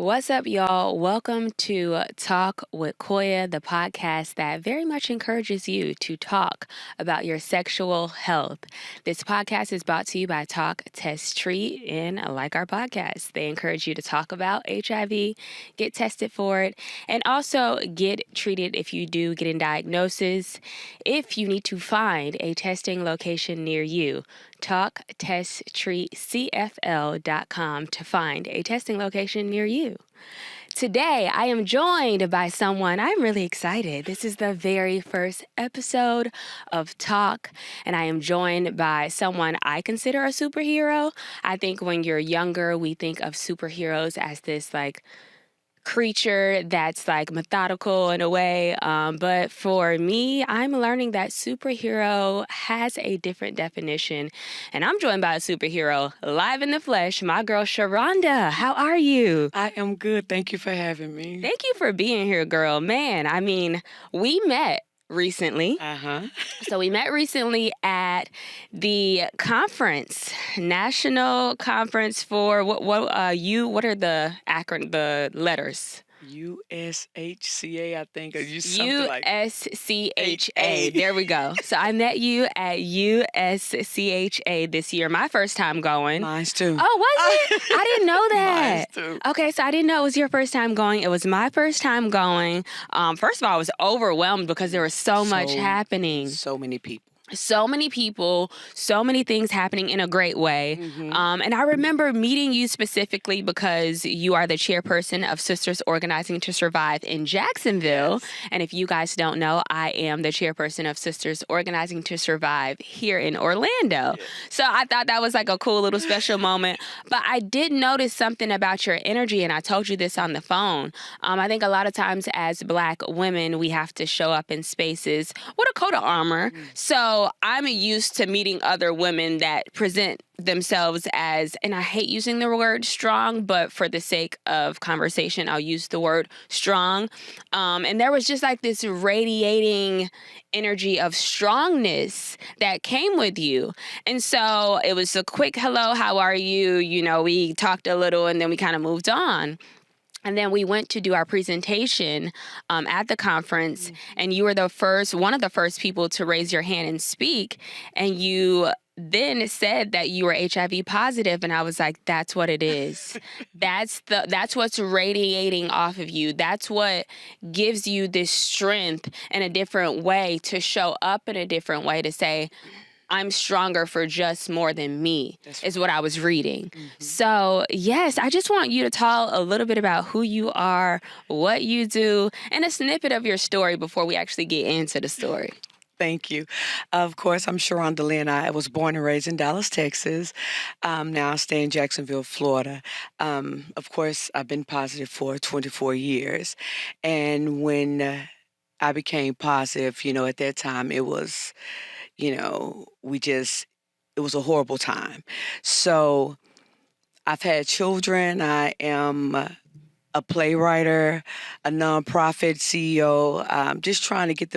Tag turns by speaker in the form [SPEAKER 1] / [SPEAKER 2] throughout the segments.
[SPEAKER 1] What's up, y'all? Welcome to Talk with Koiya, the podcast that very much encourages you to talk about your sexual health. This podcast is brought to you by Talk, Test, Treat, and like our podcast, they encourage you to talk about HIV, get tested for it, and also get treated if you do get a diagnosis. If you need to find a testing location near you, talktesttreatcfl.com to find a testing location near you. Today, I am joined by someone I'm really excited. This is the very first episode of Talk, and I am joined by someone I consider a superhero. I think when you're younger, we think of superheroes as this creature that's methodical in a way. But for me, I'm learning that superhero has a different definition. And I'm joined by a superhero live in the flesh, my girl Sharonda. How are you?
[SPEAKER 2] I am good. Thank you for having me.
[SPEAKER 1] Thank you for being here, girl. Man, I mean, we met recently. So we met recently at the conference, National Conference for what are the letters?
[SPEAKER 2] USHCA, I think, or you something like
[SPEAKER 1] USCHA. There we go. So I met you at USCHA this year. My first time going.
[SPEAKER 2] Mine's too.
[SPEAKER 1] Oh, was it? I didn't know that.
[SPEAKER 2] Mine's too.
[SPEAKER 1] Okay, so I didn't know it was your first time going. It was my first time going. First of all, I was overwhelmed because there was so much happening.
[SPEAKER 2] So many people.
[SPEAKER 1] So many people, so many things happening in a great way. And I remember meeting you specifically because you are the chairperson of Sisters Organizing to Survive in Jacksonville.
[SPEAKER 2] Yes.
[SPEAKER 1] And if you guys don't know, I am the chairperson of Sisters Organizing to Survive here in Orlando.
[SPEAKER 2] Yes.
[SPEAKER 1] So I thought that was like a cool little special moment. But I did notice something about your energy, and I told you this on the phone. I think a lot of times as Black women, we have to show up in spaces with a coat of armor. So I'm used to meeting other women that present themselves as, and I hate using the word strong, but for the sake of conversation, I'll use the word strong. And there was just like this radiating energy of strongness that came with you. And so it was a quick hello, how are you? You know, we talked a little and then we kind of moved on. And then we went to do our presentation at the conference, and you were one of the first people to raise your hand and speak. And you then said that you were HIV positive, and I was like, that's what it is. That's what's radiating off of you. That's what gives you this strength in a different way to show up in a different way to say, I'm stronger for just more than me, is what I was reading. So, yes, I just want you to tell a little bit about who you are, what you do, and a snippet of your story before we actually get into the story.
[SPEAKER 2] Thank you. Of course, I'm Sharonda Lynn. I was born and raised in Dallas, Texas. Now I stay in Jacksonville, Florida. Of course, I've been positive for 24 years. And when I became positive, at that time it was... it was a horrible time. So I've had children. I am a playwright, a nonprofit CEO, just trying to get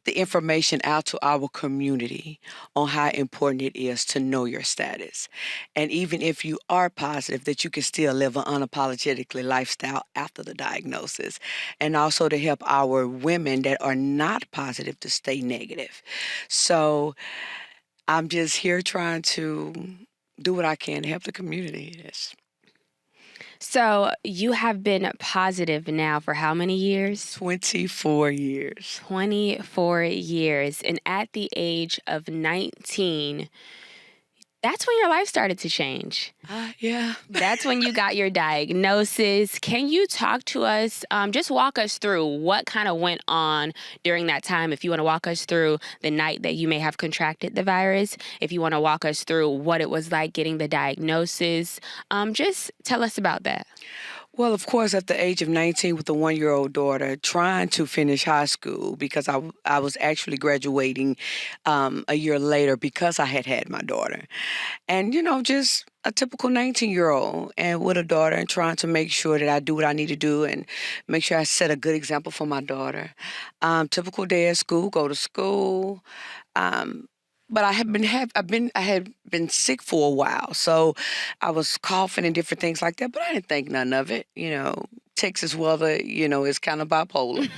[SPEAKER 2] the information out to our community on how important it is to know your status. And even if you are positive, that you can still live an unapologetically lifestyle after the diagnosis. And also to help our women that are not positive to stay negative. So I'm just here trying to do what I can to help the community. Yes.
[SPEAKER 1] So you have been positive now for how many years?
[SPEAKER 2] 24 years.
[SPEAKER 1] 24 years. And at the age of 19, that's when your life started to change.
[SPEAKER 2] Yeah.
[SPEAKER 1] That's when you got your diagnosis. Can you talk to us, just walk us through what kind of went on during that time? If you want to walk us through the night that you may have contracted the virus, if you want to walk us through what it was like getting the diagnosis, just tell us about that.
[SPEAKER 2] Well, of course, at the age of 19 with a 1-year-old daughter, trying to finish high school because I was actually graduating a year later because I had my daughter. And, just a typical 19-year-old and with a daughter and trying to make sure that I do what I need to do and make sure I set a good example for my daughter. Typical day at school, go to school. but I had been sick for a while, so I was coughing and different things like that. But I didn't think none of it. Texas weather, is kind of bipolar.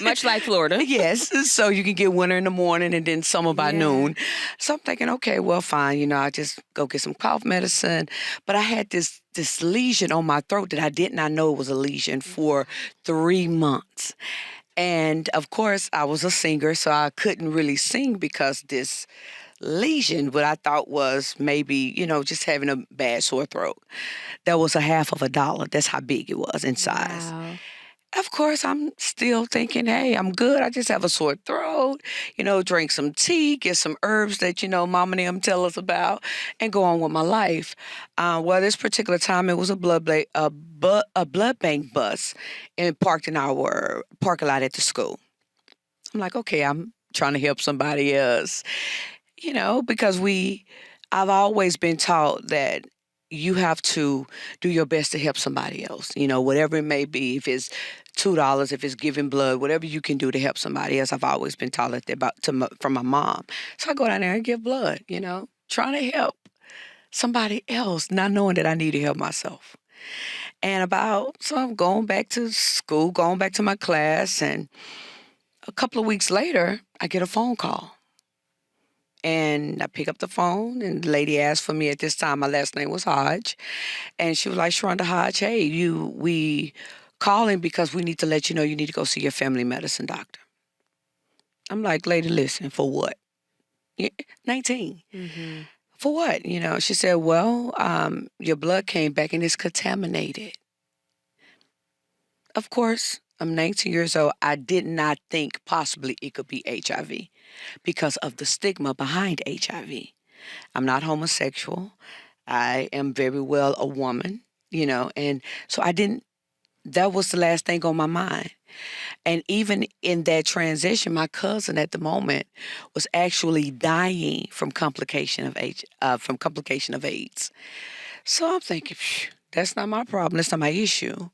[SPEAKER 1] Much like Florida.
[SPEAKER 2] Yes, so you can get winter in the morning and then summer by
[SPEAKER 1] Yeah.
[SPEAKER 2] noon. So I'm thinking, okay, well, fine. I just go get some cough medicine. But I had this lesion on my throat that I did not know it was a lesion for 3 months. And of course, I was a singer, so I couldn't really sing because this lesion, what I thought was maybe, just having a bad sore throat. That was $0.50. That's how big it was in size.
[SPEAKER 1] Wow.
[SPEAKER 2] Of course, I'm still thinking, hey, I'm good. I just have a sore throat, drink some tea, get some herbs that, mom and them tell us about, and go on with my life. Well, this particular time, it was a blood bank bus and parked in our parking lot at the school. I'm like, okay, I'm trying to help somebody else, because I've always been taught that you have to do your best to help somebody else, whatever it may be. If it's $2, if it's giving blood, whatever you can do to help somebody else. I've always been taught that from my mom. So I go down there and give blood, trying to help somebody else, not knowing that I need to help myself. So I'm going back to school, going back to my class, and a couple of weeks later, I get a phone call. And I pick up the phone, and the lady asked for me. At this time, my last name was Hodge. And she was like, Sharonda Hodge, hey, we calling because we need to let you know you need to go see your family medicine doctor. I'm like, lady, listen, for what? 19.
[SPEAKER 1] Mm-hmm.
[SPEAKER 2] For what? She said, well, your blood came back and it's contaminated. Of course, I'm 19 years old. I did not think possibly it could be HIV because of the stigma behind HIV. I'm not homosexual. I am very well a woman, and so that was the last thing on my mind. And even in that transition, my cousin at the moment was actually dying from complication of AIDS. So I'm thinking, that's not my problem. That's not my issue.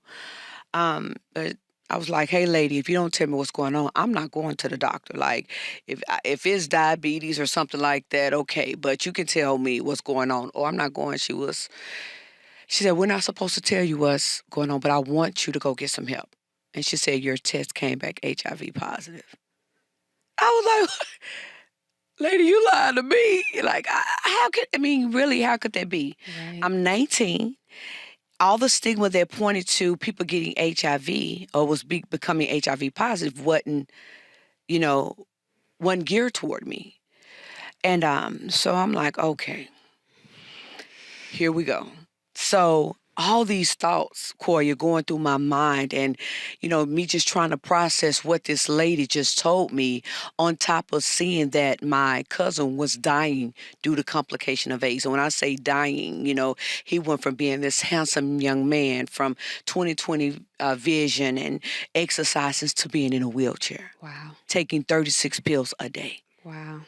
[SPEAKER 2] But I was like, hey, lady, if you don't tell me what's going on, I'm not going to the doctor. Like, if it's diabetes or something like that, okay, but you can tell me what's going on, or I'm not going. She said, we're not supposed to tell you what's going on, but I want you to go get some help. And she said, your test came back HIV positive. I was like, lady, you lying to me. Like, really, how could that be?
[SPEAKER 1] Right.
[SPEAKER 2] I'm 19. All the stigma that pointed to people getting HIV or was becoming HIV positive wasn't geared toward me. And so I'm like, okay, here we go. So all these thoughts, Koiya, going through my mind, and me just trying to process what this lady just told me, on top of seeing that my cousin was dying due to complication of AIDS. And when I say dying, he went from being this handsome young man from 20/20 vision and exercises to being in a wheelchair.
[SPEAKER 1] Wow.
[SPEAKER 2] Taking 36 pills a day.
[SPEAKER 1] Wow.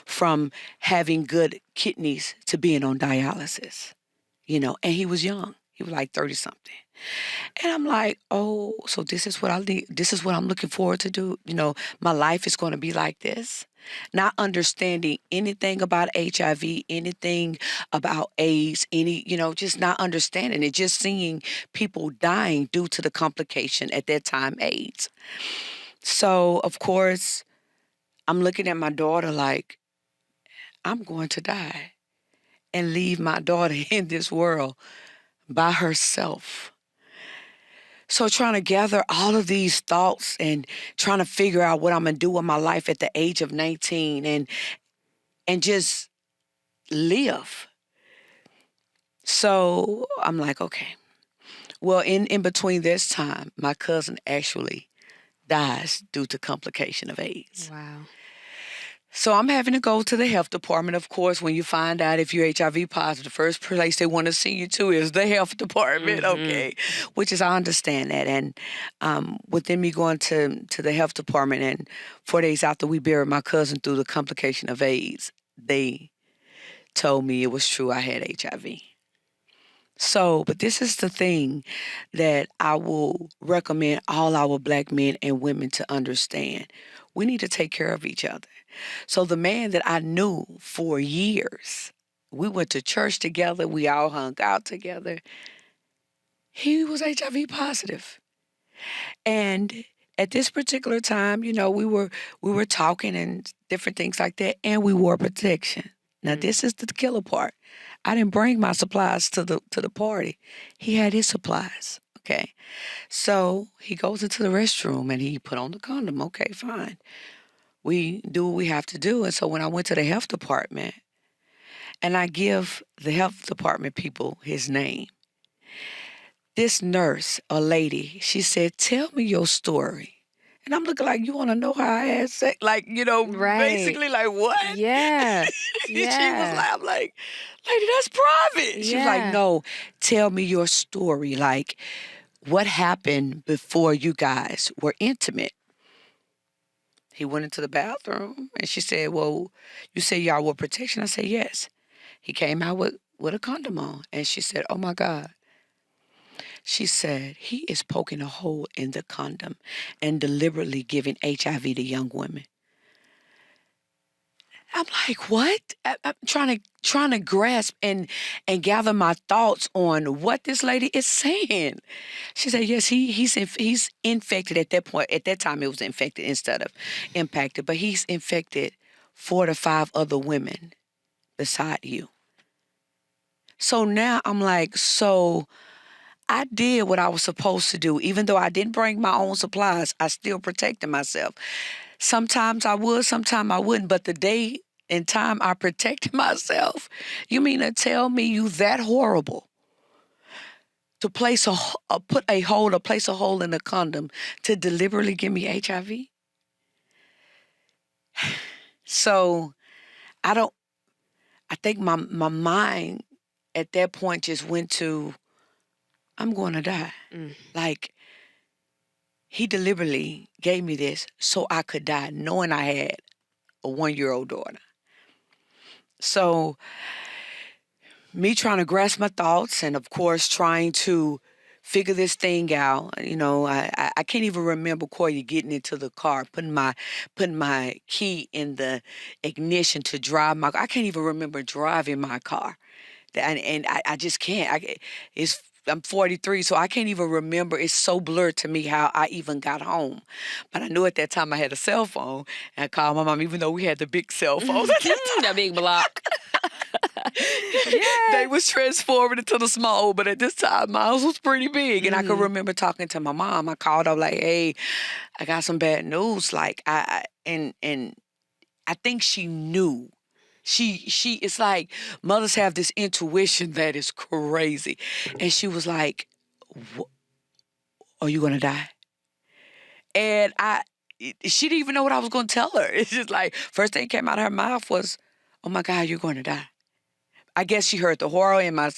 [SPEAKER 2] From having good kidneys to being on dialysis. And he was young. He was like 30 something. And I'm like, oh, so this is what I need. This is what I'm looking forward to do. My life is going to be like this. Not understanding anything about HIV, anything about AIDS, just not understanding it. Just seeing people dying due to the complication at that time, AIDS. So, of course, I'm looking at my daughter like, I'm going to die and leave my daughter in this world by herself. So trying to gather all of these thoughts and trying to figure out what I'm going to do with my life at the age of 19 and just live. So I'm like, okay. Well, in between this time, my cousin actually dies due to complication of AIDS.
[SPEAKER 1] Wow.
[SPEAKER 2] So I'm having to go to the health department. Of course, when you find out if you're HIV positive, the first place they want to send you to is the health department, okay? Which is, I understand that. And within me going to the health department, and 4 days after we buried my cousin through the complication of AIDS, they told me it was true I had HIV. So, but this is the thing that I will recommend all our black men and women to understand. We need to take care of each other. So the man that I knew for years, we went to church together, we all hung out together. He was HIV positive. And at this particular time, we were talking and different things like that, and we wore protection. Now this is the killer part. I didn't bring my supplies to the party. He had his supplies. Okay. So he goes into the restroom and he put on the condom. Okay, fine. We do what we have to do. And so when I went to the health department and I give the health department people his name, this nurse, a lady, she said, "Tell me your story." And I'm looking like, "You want to know how I had sex?" Like,
[SPEAKER 1] Right.
[SPEAKER 2] basically like, what?
[SPEAKER 1] Yeah.
[SPEAKER 2] She was
[SPEAKER 1] Yeah.
[SPEAKER 2] like, I'm like, "Lady, that's private." She was like,
[SPEAKER 1] Yeah.
[SPEAKER 2] "No, tell me your story. Like, what happened before you guys were intimate?" He went into the bathroom and she said, "Well, you say y'all wore protection." I said, "Yes." He came out with a condom on. And she said, "Oh my God." She said, "He is poking a hole in the condom and deliberately giving HIV to young women." I'm like, what? I'm trying to grasp and gather my thoughts on what this lady is saying. She said, "Yes, he's infected at that point. At that time, it was infected instead of impacted, but he's infected 4 to 5 other women beside you." So now I'm like, so I did what I was supposed to do. Even though I didn't bring my own supplies, I still protected myself. Sometimes I would, sometimes I wouldn't. But the day and time I protected myself, you mean to tell me you that horrible to place put a hole or place a hole in a condom to deliberately give me HIV? So I don't. I think my mind at that point just went to, I'm going to die.
[SPEAKER 1] Mm.
[SPEAKER 2] Like, he deliberately gave me this so I could die, knowing I had a 1-year-old daughter. So me trying to grasp my thoughts and, of course, trying to figure this thing out. I can't even remember Koiya getting into the car, putting my key in the ignition to drive my car. I can't even remember driving my car. And I just can't. I'm 43, so I can't even remember. It's so blurred to me how I even got home. But I knew at that time I had a cell phone, and I called my mom, even though we had the big cell phones at that time.
[SPEAKER 1] The big block. Yeah.
[SPEAKER 2] They was transforming into the small, but at this time, mine was pretty big. And I could remember talking to my mom. I called up like, "Hey, I got some bad news." Like, and I think she knew. She it's like mothers have this intuition that is crazy. And she was like, "Are you gonna die?" And she didn't even know what I was gonna tell her. It's just like first thing came out of her mouth was, "Oh my God, you're gonna die." I guess she heard the horror in my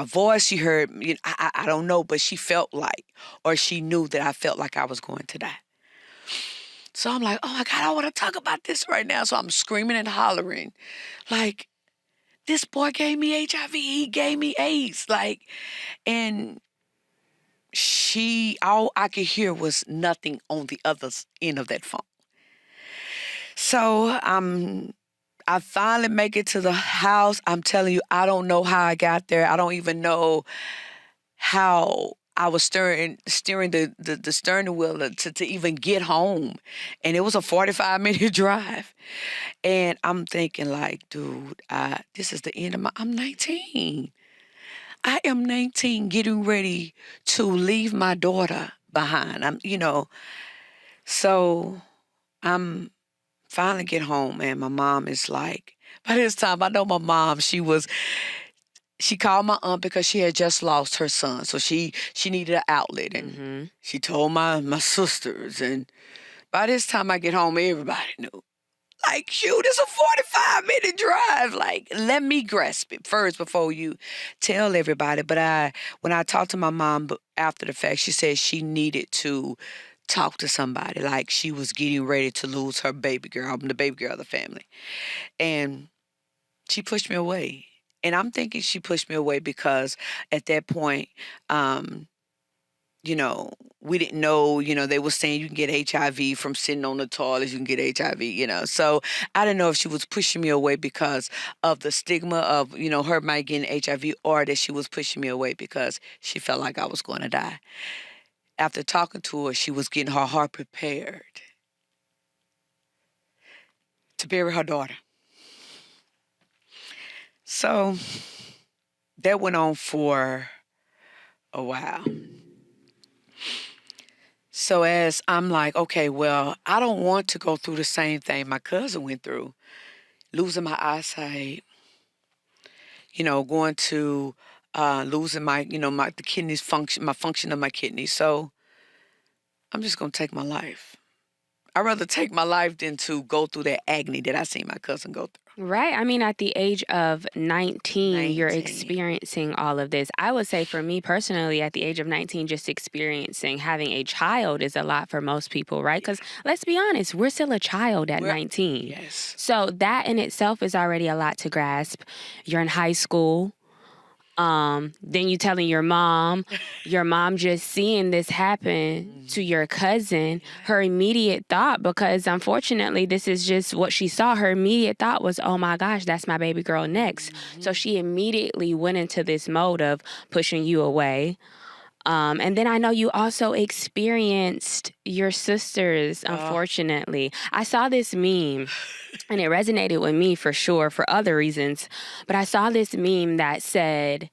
[SPEAKER 2] voice. She heard, I don't know, but she felt like, or she knew that I felt like I was going to die. So I'm like, "Oh my God, I want to talk about this right now." So I'm screaming and hollering, like, "This boy gave me HIV. He gave me AIDS." Like, and all I could hear was nothing on the other end of that phone. So I finally make it to the house. I'm telling you, I don't know how I got there. I don't even know how I was steering the steering wheel to even get home. And it was a 45-minute drive. And I'm thinking like, dude, this is the end of I'm 19. I am 19 getting ready to leave my daughter behind. So I'm finally get home and my mom is like, by this time I know my mom, she called my aunt because she had just lost her son. So she needed an outlet and she told my sisters. And by this time I get home, everybody knew. Like, shoot, it's a 45-minute drive. Like, let me grasp it first before you tell everybody. But when I talked to my mom after the fact, she said she needed to talk to somebody. Like, she was getting ready to lose her baby girl. I'm the baby girl of the family. And she pushed me away. And I'm thinking she pushed me away because at that point, you know, we didn't know, they were saying you can get HIV from sitting on the toilet, you can get HIV. So I didn't know if she was pushing me away because of the stigma of, her might getting HIV, or that she was pushing me away because she felt like I was going to die. After talking to her, she was getting her heart prepared to bury her daughter. So that went on for a while. So as I'm like, okay, well, I don't want to go through the same thing my cousin went through, losing my eyesight, going to losing my, the kidneys function, my function of my kidneys. So I'm just going to take my life. I'd rather take my life than to go through that agony that I seen my cousin go through.
[SPEAKER 1] Right. I mean, at the age of 19, you're
[SPEAKER 2] 19.
[SPEAKER 1] experiencing all of this. I would say for me personally, at the age of 19, just experiencing having a child is a lot for most people, right? Because let's be honest, we're still a child at 19.
[SPEAKER 2] Yes.
[SPEAKER 1] So that in itself is already a lot to grasp. You're in high school. Then you telling your mom just seeing this happen to your cousin, her immediate thought, because unfortunately this is just what she saw, her immediate thought was, oh my gosh, that's my baby girl next. So she immediately went into this mode of pushing you away. And then I know you also experienced your sisters, unfortunately. I saw this meme, and it resonated with me for sure for other reasons. But I saw this meme that said,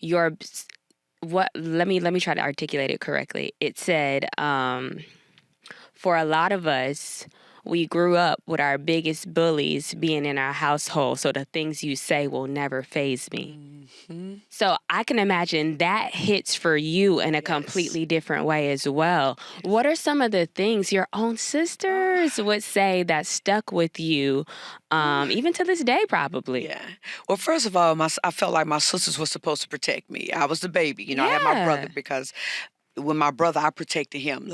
[SPEAKER 1] let me try to articulate it correctly. It said, for a lot of us, we grew up with our biggest bullies being in our household, so the things you say will never faze me. Mm-hmm. So I can imagine that hits for you in a completely different way as well. Yes. What are some of the things your own sisters would say that stuck with you, even to this day, probably?
[SPEAKER 2] Yeah. Well, first of all, I felt like my sisters were supposed to protect me. I was the baby. I had my brother, because with my brother, I protected him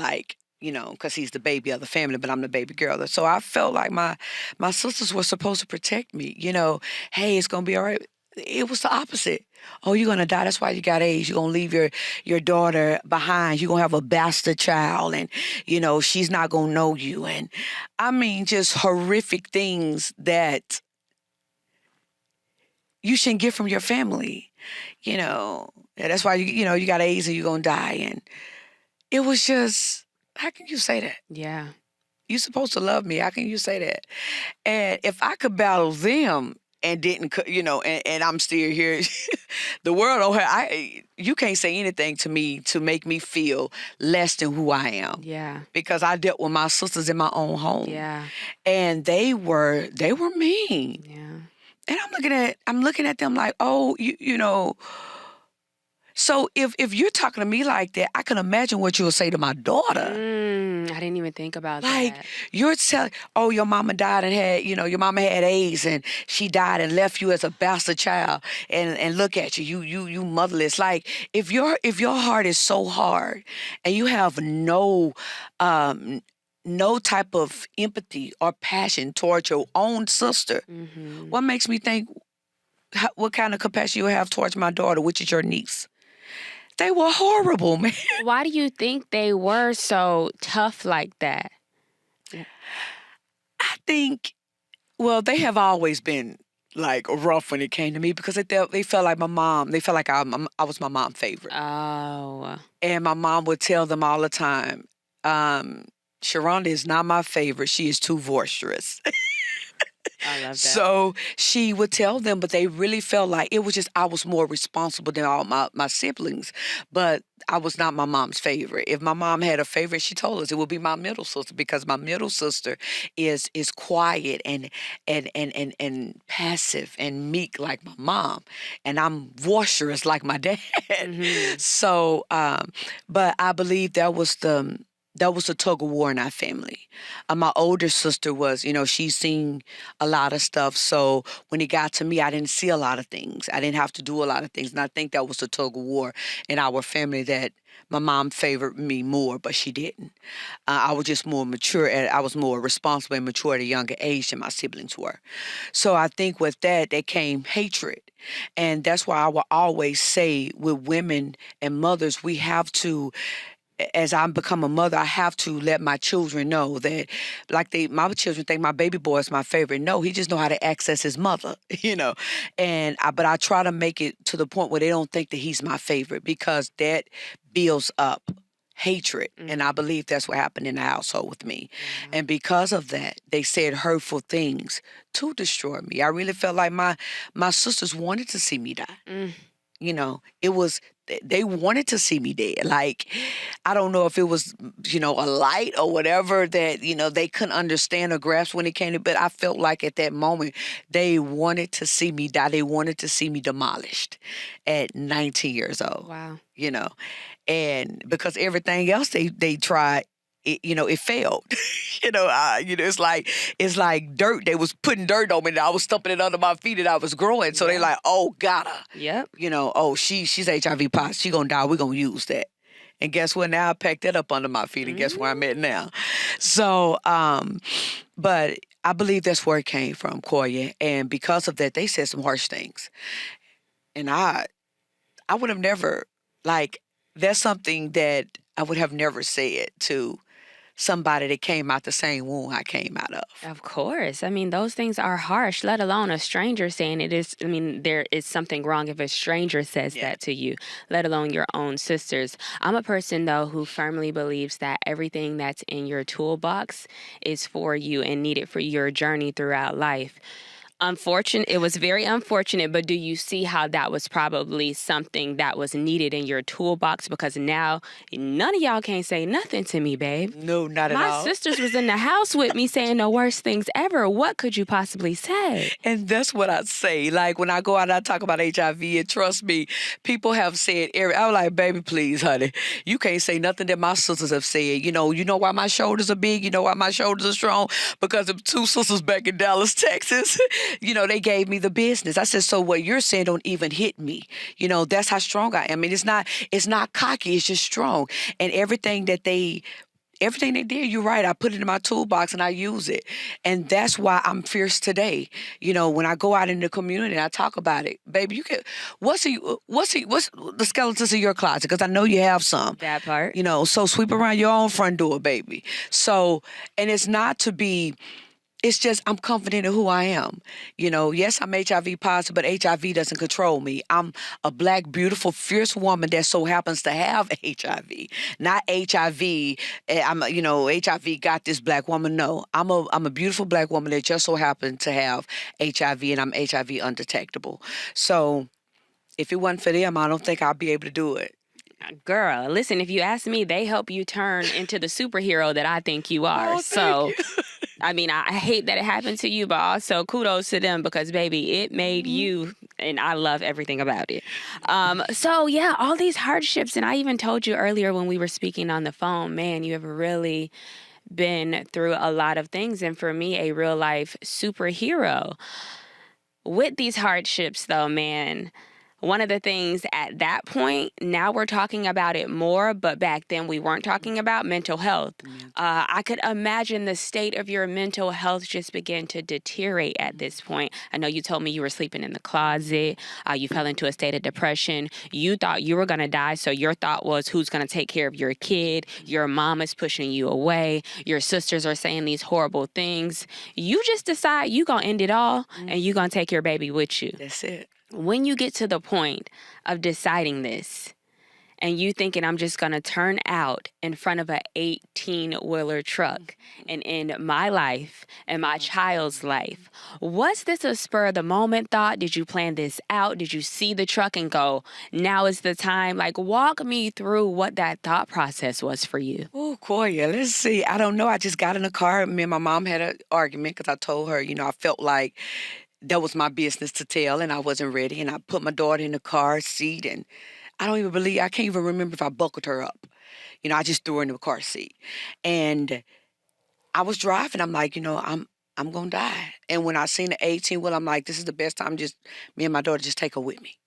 [SPEAKER 2] because he's the baby of the family, but I'm the baby girl. So I felt like my sisters were supposed to protect me. Hey, it's going to be all right. It was the opposite. Oh, you're going to die. That's why you got AIDS. You're going to leave your daughter behind. You're going to have a bastard child, and, she's not going to know you. And I mean, just horrific things that you shouldn't get from your family. That's why, you got AIDS and you're going to die. And it was just, how can you say that?
[SPEAKER 1] Yeah.
[SPEAKER 2] You're supposed to love me. How can you say that? And if I could battle them and didn't, and I'm still here, the world don't have, you can't say anything to me to make me feel less than who I am.
[SPEAKER 1] Yeah.
[SPEAKER 2] Because I dealt with my sisters in my own home.
[SPEAKER 1] Yeah.
[SPEAKER 2] And they were mean.
[SPEAKER 1] Yeah.
[SPEAKER 2] And I'm looking at them like, oh, so if you're talking to me like that, I can imagine what you'll say to my daughter.
[SPEAKER 1] I didn't even think about
[SPEAKER 2] like,
[SPEAKER 1] that.
[SPEAKER 2] You're telling, oh, your mama died and had, your mama had AIDS and she died and left you as a bastard child, and look at you, you motherless. Like, if your heart is so hard and you have no type of empathy or passion towards your own sister, what makes me think what kind of compassion you have towards my daughter, which is your niece? They were horrible, man.
[SPEAKER 1] Why do you think they were so tough like that?
[SPEAKER 2] I think, well, they have always been like rough when it came to me, because they felt like my mom. They felt like I was my mom's favorite.
[SPEAKER 1] Oh.
[SPEAKER 2] And my mom would tell them all the time, Sharonda is not my favorite. She is too boisterous.
[SPEAKER 1] I love that.
[SPEAKER 2] So she would tell them, but they really felt like it was just I was more responsible than all my siblings. But I was not my mom's favorite. If my mom had a favorite, she told us it would be my middle sister, because my middle sister is quiet and passive and meek like my mom, and I'm boisterous like my dad. So, but I believe that was that was a tug of war in our family. My older sister was, she's seen a lot of stuff. So when it got to me, I didn't see a lot of things. I didn't have to do a lot of things. And I think that was a tug of war in our family, that my mom favored me more, but she didn't. I was just more mature. I was more responsible and mature at a younger age than my siblings were. So I think with that, there came hatred. And that's why I will always say, with women and mothers, we have to, as I become a mother, I have to let my children know that, like, my children think my baby boy is my favorite. No, he just know how to access his mother, but I try to make it to the point where they don't think that he's my favorite, because that builds up hatred. And I believe that's what happened in the household with me. And because of that, they said hurtful things to destroy me. I really felt like my sisters wanted to see me die. It was, they wanted to see me dead. Like, I don't know if it was, a light or whatever that, they couldn't understand or grasp when it came to, but I felt like at that moment, they wanted to see me die. They wanted to see me demolished at 19 years old.
[SPEAKER 1] Wow.
[SPEAKER 2] And because everything else they tried, it failed. It's like dirt. They was putting dirt on me, and I was stumping it under my feet, and I was growing. So they like, oh, got her.
[SPEAKER 1] Yep.
[SPEAKER 2] Oh, she's HIV positive. She gonna die. We gonna use that. And guess what? Now I packed that up under my feet, and guess where I'm at now. So, but I believe that's where it came from, Koiya. And because of that, they said some harsh things, and I would have never, that's something that I would have never said to somebody that came out the same womb I came out of.
[SPEAKER 1] Of course. I mean, those things are harsh, let alone a stranger saying it is. I mean, there is something wrong if a stranger says that to you, let alone your own sisters. I'm a person, though, who firmly believes that everything that's in your toolbox is for you and needed for your journey throughout life. Unfortunate. It was very unfortunate, but do you see how that was probably something that was needed in your toolbox? Because now none of y'all can't say nothing to me, babe.
[SPEAKER 2] No, not at all.
[SPEAKER 1] My sisters was in the house with me saying the worst things ever. What could you possibly say?
[SPEAKER 2] And that's what I say. Like, when I go out and I talk about HIV, and trust me, people have said, I'm like, baby, please, honey, you can't say nothing that my sisters have said. You know why my shoulders are big? You know why my shoulders are strong? Because of two sisters back in Dallas, Texas. They gave me the business. I said, so what you're saying don't even hit me. That's how strong I am. I mean, it's not cocky. It's just strong. And everything they did, you're right. I put it in my toolbox and I use it. And that's why I'm fierce today. When I go out in the community and I talk about it, baby, what's the skeletons of your closet? Because I know you have some.
[SPEAKER 1] That part.
[SPEAKER 2] So sweep around your own front door, baby. So, and it's not to be, it's just, I'm confident in who I am. Yes, I'm HIV positive, but HIV doesn't control me. I'm a Black, beautiful, fierce woman that so happens to have HIV. Not HIV. HIV got this Black woman. No, I'm a beautiful Black woman that just so happened to have HIV, and I'm HIV undetectable. So if it wasn't for them, I don't think I'd be able to do it.
[SPEAKER 1] Girl, listen, if you ask me, they help you turn into the superhero that I think you are.
[SPEAKER 2] Thank you.
[SPEAKER 1] I mean, I hate that it happened to you, but also kudos to them because, baby, it made you, and I love everything about it. All these hardships, and I even told you earlier when we were speaking on the phone, man, you have really been through a lot of things, and for me, a real life superhero. With these hardships, though, man, one of the things at that point, now we're talking about it more, but back then we weren't talking about mental health. I could imagine the state of your mental health just began to deteriorate at this point. I know you told me you were sleeping in the closet. You fell into a state of depression. You thought you were going to die, so your thought was, who's going to take care of your kid? Your mom is pushing you away. Your sisters are saying these horrible things. You just decide you're going to end it all, and you're going to take your baby with you.
[SPEAKER 2] That's it.
[SPEAKER 1] When you get to the point of deciding this and you thinking I'm just going to turn out in front of an 18-wheeler truck and end my life and my child's life, was this a spur of the moment thought? Did you plan this out? Did you see the truck and go, now is the time? Like, walk me through what that thought process was for you.
[SPEAKER 2] Oh, Koiya, let's see. I don't know. I just got in the car. Me and my mom had an argument because I told her, I felt like that was my business to tell, and I wasn't ready. And I put my daughter in the car seat, and I can't even remember if I buckled her up. I just threw her in the car seat. And I was driving. I'm like, I'm going to die. And when I seen the 18-wheel, I'm like, this is the best time. Just me and my daughter, just take her with me.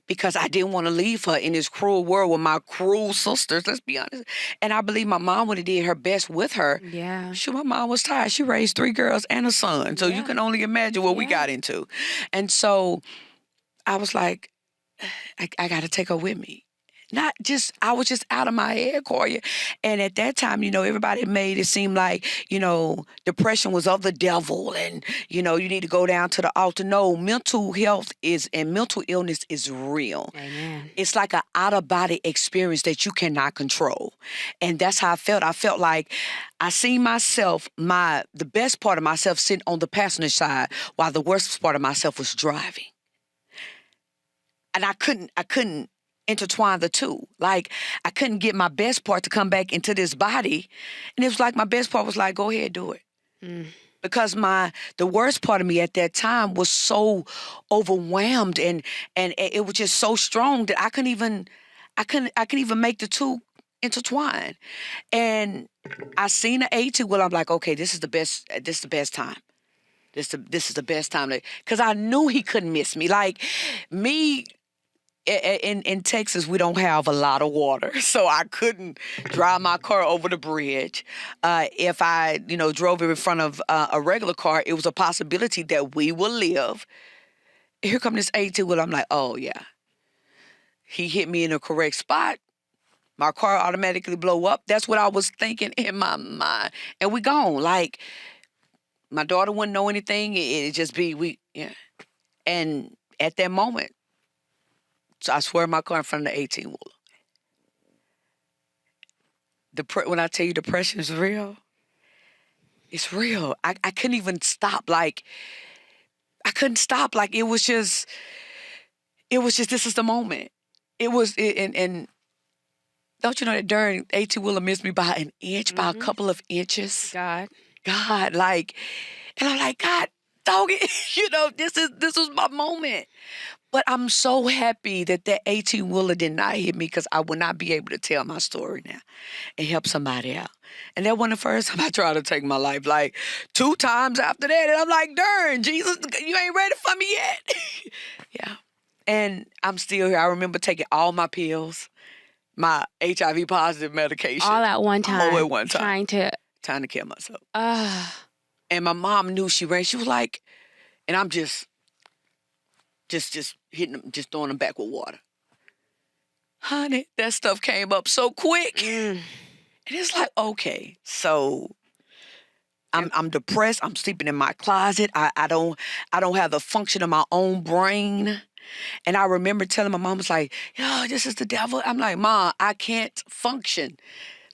[SPEAKER 2] Because I didn't want to leave her in this cruel world with my cruel sisters, let's be honest. And I believe my mom would have did her best with her.
[SPEAKER 1] Yeah.
[SPEAKER 2] Shoot, my mom was tired. She raised 3 girls and a son. So you can only imagine what we got into. And so I was like, I got to take her with me. I was just out of my head, Koiya. And at that time, everybody made it seem like, depression was of the devil and, you need to go down to the altar. No, mental health and mental illness is real.
[SPEAKER 1] Amen.
[SPEAKER 2] It's like an out-of-body experience that you cannot control. And that's how I felt. I felt like I seen myself, the best part of myself sitting on the passenger side while the worst part of myself was driving. And I couldn't intertwine the two. Like, I couldn't get my best part to come back into this body. And it was like my best part was like, go ahead, do it. Because the worst part of me at that time was so overwhelmed and it was just so strong that I couldn't even make the two intertwine. And I seen the 18. Well, I'm like, okay, this is the best time. This is the best time. Because I knew he couldn't miss me. Like, me, in Texas, we don't have a lot of water, so I couldn't drive my car over the bridge. If I, drove in front of a regular car, it was a possibility that we will live. Here come this 18 wheel. I'm like, oh yeah, he hit me in the correct spot. My car automatically blow up. That's what I was thinking in my mind, and we gone. Like, my daughter wouldn't know anything. It'd just be And at that moment, I swear my car in front of the 18-wheeler. When I tell you depression is real, it's real. I couldn't even stop. Like, I couldn't stop. Like, it was just, this is the moment. And don't you know that during 18-wheeler missed me by an inch, by a couple of inches?
[SPEAKER 1] God,
[SPEAKER 2] like, and I'm like, God, dog it. This was my moment. But I'm so happy that 18-wheeler did not hit me because I would not be able to tell my story now and help somebody out. And that wasn't the first time I tried to take my life. Like, 2 times after that, and I'm like, darn, Jesus, you ain't ready for me yet. Yeah. And I'm still here. I remember taking all my pills, my HIV positive medication.
[SPEAKER 1] all at one time.
[SPEAKER 2] All at one time.
[SPEAKER 1] Trying
[SPEAKER 2] to kill myself. And my mom knew she ran. She was like, and I'm just hitting them, just throwing them back with water. Honey, that stuff came up so quick. And it's like, okay, so I'm depressed. I'm sleeping in my closet. I don't have the function of my own brain. And I remember telling my mom, was like, this is the devil. I'm like, Mom, I can't function.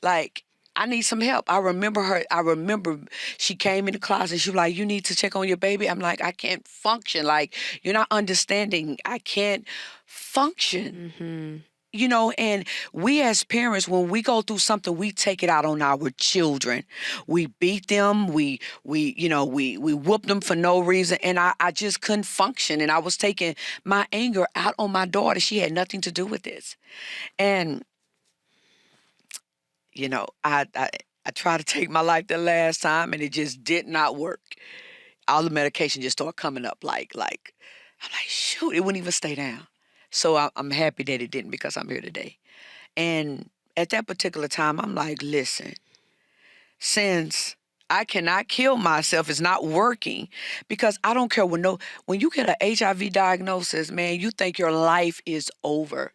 [SPEAKER 2] Like, I need some help. I remember she came in the closet. She was like, you need to check on your baby. I'm like, I can't function. Like, you're not understanding. I can't function. And we as parents, when we go through something, we take it out on our children. We beat them. We whoop them for no reason. And I just couldn't function. And I was taking my anger out on my daughter. She had nothing to do with this. And I tried to take my life the last time, and it just did not work. All the medication just started coming up like I'm like, shoot, it wouldn't even stay down. So I'm happy that it didn't, because I'm here today. And at that particular time, I'm like, listen, since I cannot kill myself, it's not working, because I don't care when you get an HIV diagnosis, man, you think your life is over.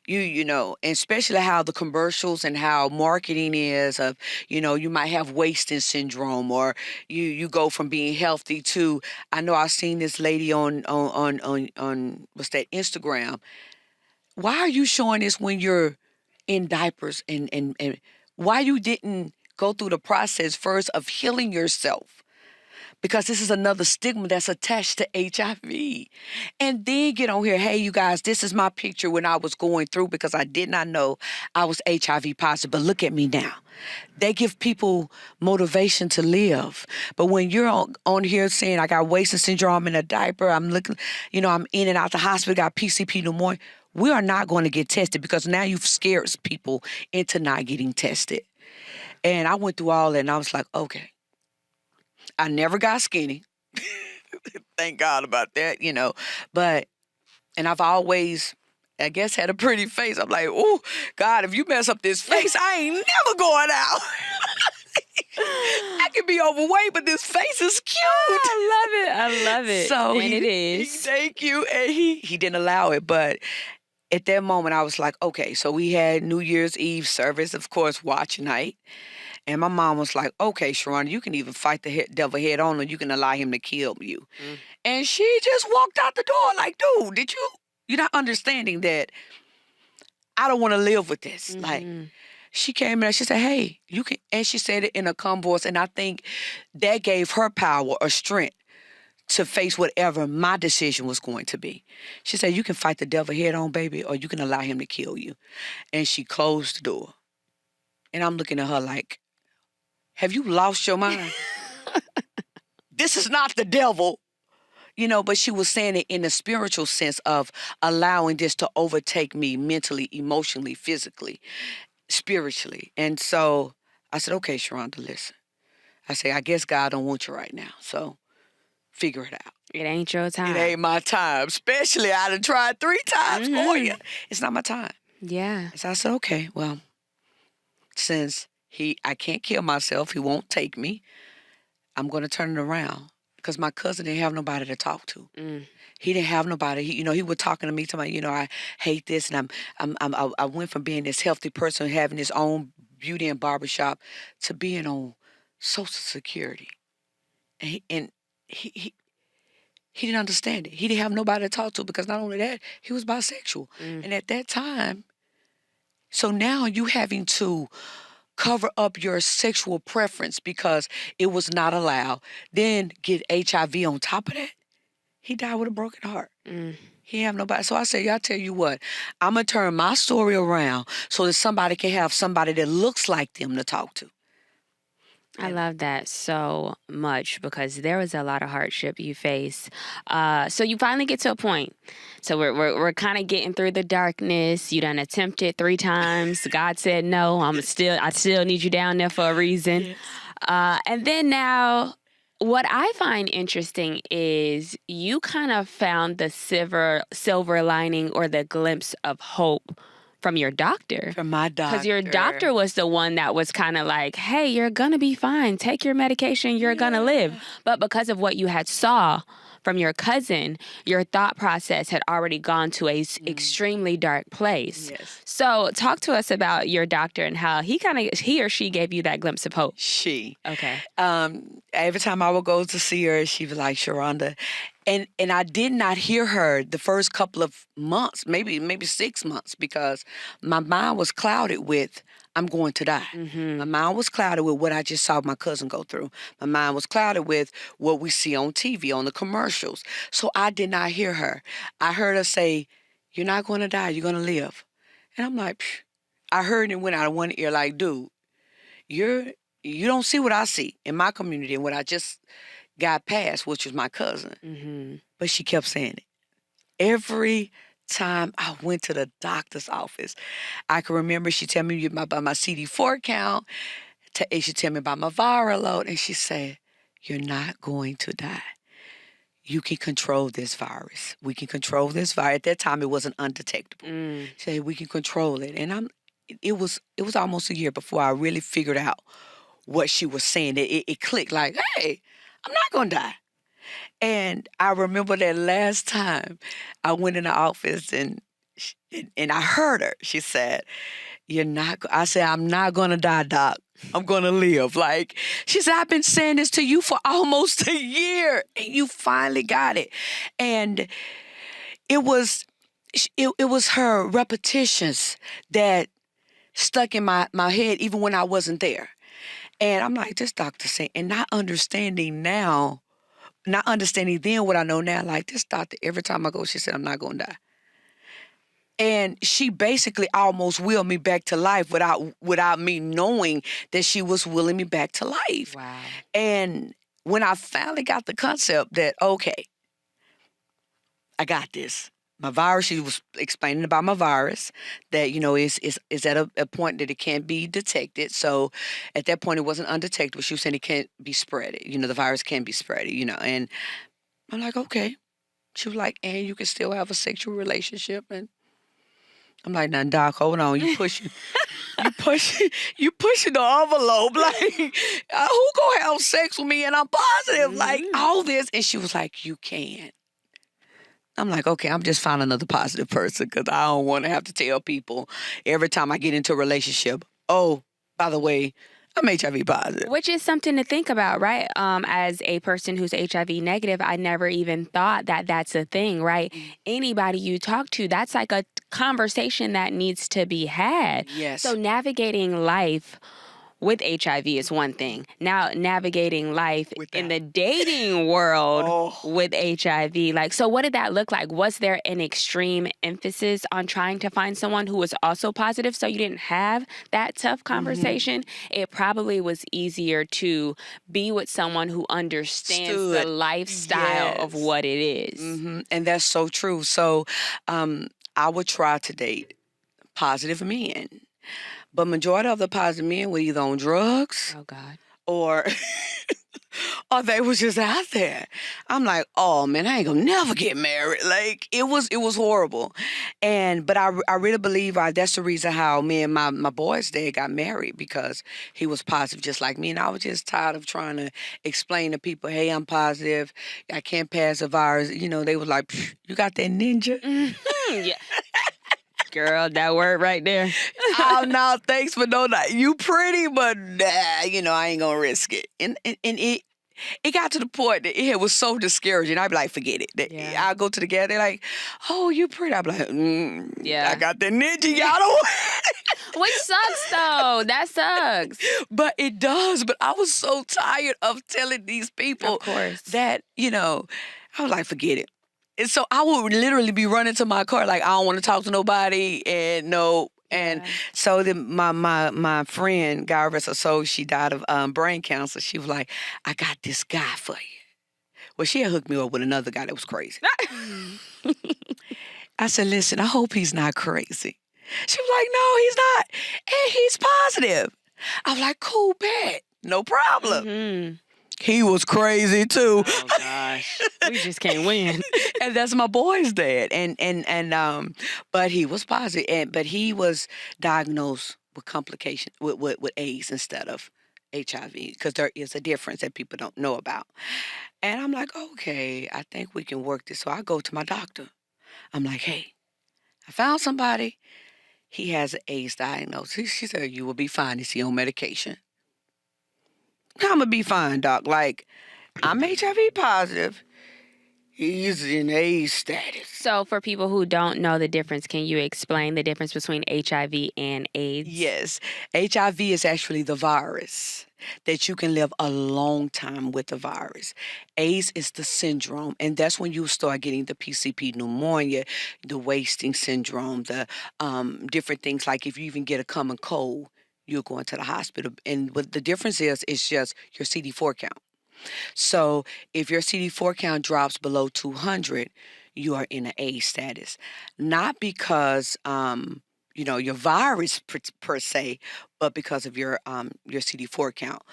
[SPEAKER 2] And especially how the commercials and how marketing is of, you might have wasting syndrome, or you go from being healthy to, I know I've seen this lady on what's that, Instagram. Why are you showing this when you're in diapers, and why you didn't go through the process first of healing yourself? Because this is another stigma that's attached to HIV. And then get on here, hey, you guys, this is my picture when I was going through, because I did not know I was HIV positive. But look at me now. They give people motivation to live. But when you're on here saying, I got wasting syndrome in a diaper, I'm looking, I'm in and out the hospital, got PCP pneumonia. we are not going to get tested because now you've scared people into not getting tested. And I went through all that and I was like, okay. I never got skinny. Thank God about that, But, and I've always, I guess, had a pretty face. I'm like, oh, God, if you mess up this face, I ain't never going out. I can be overweight, but this face is cute.
[SPEAKER 1] I love it.
[SPEAKER 2] So
[SPEAKER 1] and it is.
[SPEAKER 2] Thank you. And he didn't allow it. But at that moment, I was like, okay. So we had New Year's Eve service, of course, watch night. And my mom was like, okay, Sharonda, you can even fight the devil head on or you can allow him to kill you. And she just walked out the door like, dude, you're not understanding that I don't want to live with this. Like, she came in and she said, hey, you can, and she said it in a calm voice. And I think that gave her power or strength to face whatever my decision was going to be. She said, you can fight the devil head on, baby, or you can allow him to kill you. And she closed the door. And I'm looking at her like, have you lost your mind? This is not the devil. But she was saying it in a spiritual sense of allowing this to overtake me mentally, emotionally, physically, spiritually. And so I said, okay, Sharonda, listen. I say, I guess God don't want you right now. So figure it out.
[SPEAKER 1] It ain't your time.
[SPEAKER 2] It ain't my time. Especially I done tried 3 times for you. It's not my time.
[SPEAKER 1] Yeah.
[SPEAKER 2] So I said, okay, well, since I can't kill myself, he won't take me, I'm going to turn it around. Because my cousin didn't have nobody to talk to. He didn't have nobody. He was talking to me, talking about, I hate this, and I went from being this healthy person, having his own beauty and barbershop, to being on Social Security, and he didn't understand it. He didn't have nobody to talk to because not only that, he was bisexual, and at that time, so now you having to cover up your sexual preference because it was not allowed, then get HIV on top of that. He died with a broken heart. He have nobody. So I said, I tell you what, I'm going to turn my story around so that somebody can have somebody that looks like them to talk to.
[SPEAKER 1] I love that so much because there was a lot of hardship you face. So you finally get to a point. So we're kind of getting through the darkness. You done attempted 3 times. God said no. I still need you down there for a reason.
[SPEAKER 2] Yes.
[SPEAKER 1] And then now, what I find interesting is you kind of found the silver lining or the glimpse of hope from your doctor.
[SPEAKER 2] From my doctor.
[SPEAKER 1] Because your doctor was the one that was kind of like, hey, you're going to be fine. Take your medication. You're going to live. But because of what you had saw from your cousin, your thought process had already gone to a extremely dark place.
[SPEAKER 2] Yes.
[SPEAKER 1] So talk to us about your doctor and how he or she gave you that glimpse of hope.
[SPEAKER 2] She.
[SPEAKER 1] Okay.
[SPEAKER 2] Every time I would go to see her, she'd be like, Sharonda. And I did not hear her the first couple of months, maybe 6 months, because my mind was clouded with, I'm going to die. My mind was clouded with what I just saw my cousin go through. My mind was clouded with what we see on TV, on the commercials. So I did not hear her. I heard her say, you're not going to die, you're going to live. And I'm like, phew. I heard it went out of one ear like, dude, you don't see what I see in my community and what I just got past, which was my cousin. But she kept saying it. Every time I went to the doctor's office, I can remember she tell me about my CD4 count, and she tell me about my viral load, and she said, you're not going to die. You can control this virus. We can control this virus. At that time, it wasn't undetectable. She said, we can control it. And it was almost a year before I really figured out what she was saying. It clicked like, hey, I'm not going to die. And I remember that last time I went in the office and I heard her. She said, I said, I'm not going to die, doc. I'm going to live. Like, she said, I've been saying this to you for almost a year and you finally got it. And it was her repetitions that stuck in my head even when I wasn't there. And I'm like, this doctor saying, and not understanding then what I know now, like this doctor, every time I go, she said, I'm not going to die. And she basically almost willed me back to life without me knowing that she was willing me back to life.
[SPEAKER 1] Wow.
[SPEAKER 2] And when I finally got the concept that, okay, I got this. my virus. She was explaining about my virus that is at a point that it can't be detected. So at that point it wasn't undetectable. She was saying it can't be spread. The virus can't be spread. And I'm like, okay. She was like, and you can still have a sexual relationship. And I'm like, now, doc, hold on. You pushing the envelope. Like, who gonna have sex with me and I'm positive? Like, all this. And she was like, you can. I'm like, okay, I'm just finding another positive person because I don't want to have to tell people every time I get into a relationship, oh, by the way, I'm HIV positive.
[SPEAKER 1] Which is something to think about, right? As a person who's HIV negative, I never even thought that that's a thing, right? Anybody you talk to, that's like a conversation that needs to be had.
[SPEAKER 2] Yes.
[SPEAKER 1] So navigating life with HIV is one thing. Now navigating life in the dating world with HIV, like, so what did that look like? Was there an extreme emphasis on trying to find someone who was also positive so you didn't have that tough conversation? It probably was easier to be with someone who understands the lifestyle of what it is.
[SPEAKER 2] And that's so true. So I would try to date positive men. But majority of the positive men were either on drugs.
[SPEAKER 1] Oh, God.
[SPEAKER 2] Or they was just out there. I'm like, oh man, I ain't gonna never get married. Like it was horrible. But I really believe that's the reason how me and my boys dad got married, because he was positive just like me. And I was just tired of trying to explain to people, hey, I'm positive. I can't pass the virus. They was like, you got that ninja?
[SPEAKER 1] Yeah. Girl, that word right there.
[SPEAKER 2] Oh, no, thanks, but no, not. You pretty, but nah, I ain't gonna risk it. And it got to the point that it was so discouraging. I'd be like, forget it. I'll go to the gas, they're like, oh, you pretty. I'd be like, I got the ninja, y'all don't.
[SPEAKER 1] Which sucks, though. That sucks.
[SPEAKER 2] But it does. But I was so tired of telling these people
[SPEAKER 1] Of course.
[SPEAKER 2] that, I was like, forget it. And so I would literally be running to my car like, I don't want to talk to nobody, and no. And so then my friend, God rest her soul, she died of brain cancer. She was like, I got this guy for you. Well, she had hooked me up with another guy that was crazy. I said, listen, I hope he's not crazy. She was like, no, he's not. And he's positive. I was like, cool, bet. No problem. He was crazy too.
[SPEAKER 1] Oh gosh, we just can't win.
[SPEAKER 2] And that's my boy's dad. But he was positive, but he was diagnosed with complication with AIDS instead of HIV, because there is a difference that people don't know about. And I'm like, okay, I think we can work this. So I go to my doctor. I'm like, hey, I found somebody. He has an AIDS diagnosis. She said, you will be fine. Is he on medication? I'm going to be fine, doc. Like, I'm HIV positive. He's in AIDS status.
[SPEAKER 1] So for people who don't know the difference, can you explain the difference between HIV and AIDS?
[SPEAKER 2] Yes. HIV is actually the virus that you can live a long time with the virus. AIDS is the syndrome, and that's when you start getting the PCP pneumonia, the wasting syndrome, the different things. Like if you even get a common cold, you're going to the hospital. And what the difference is, it's just your CD4 count. So if your CD4 count drops below 200, you are in an A status. Not because your virus per se, but because of your CD4 count.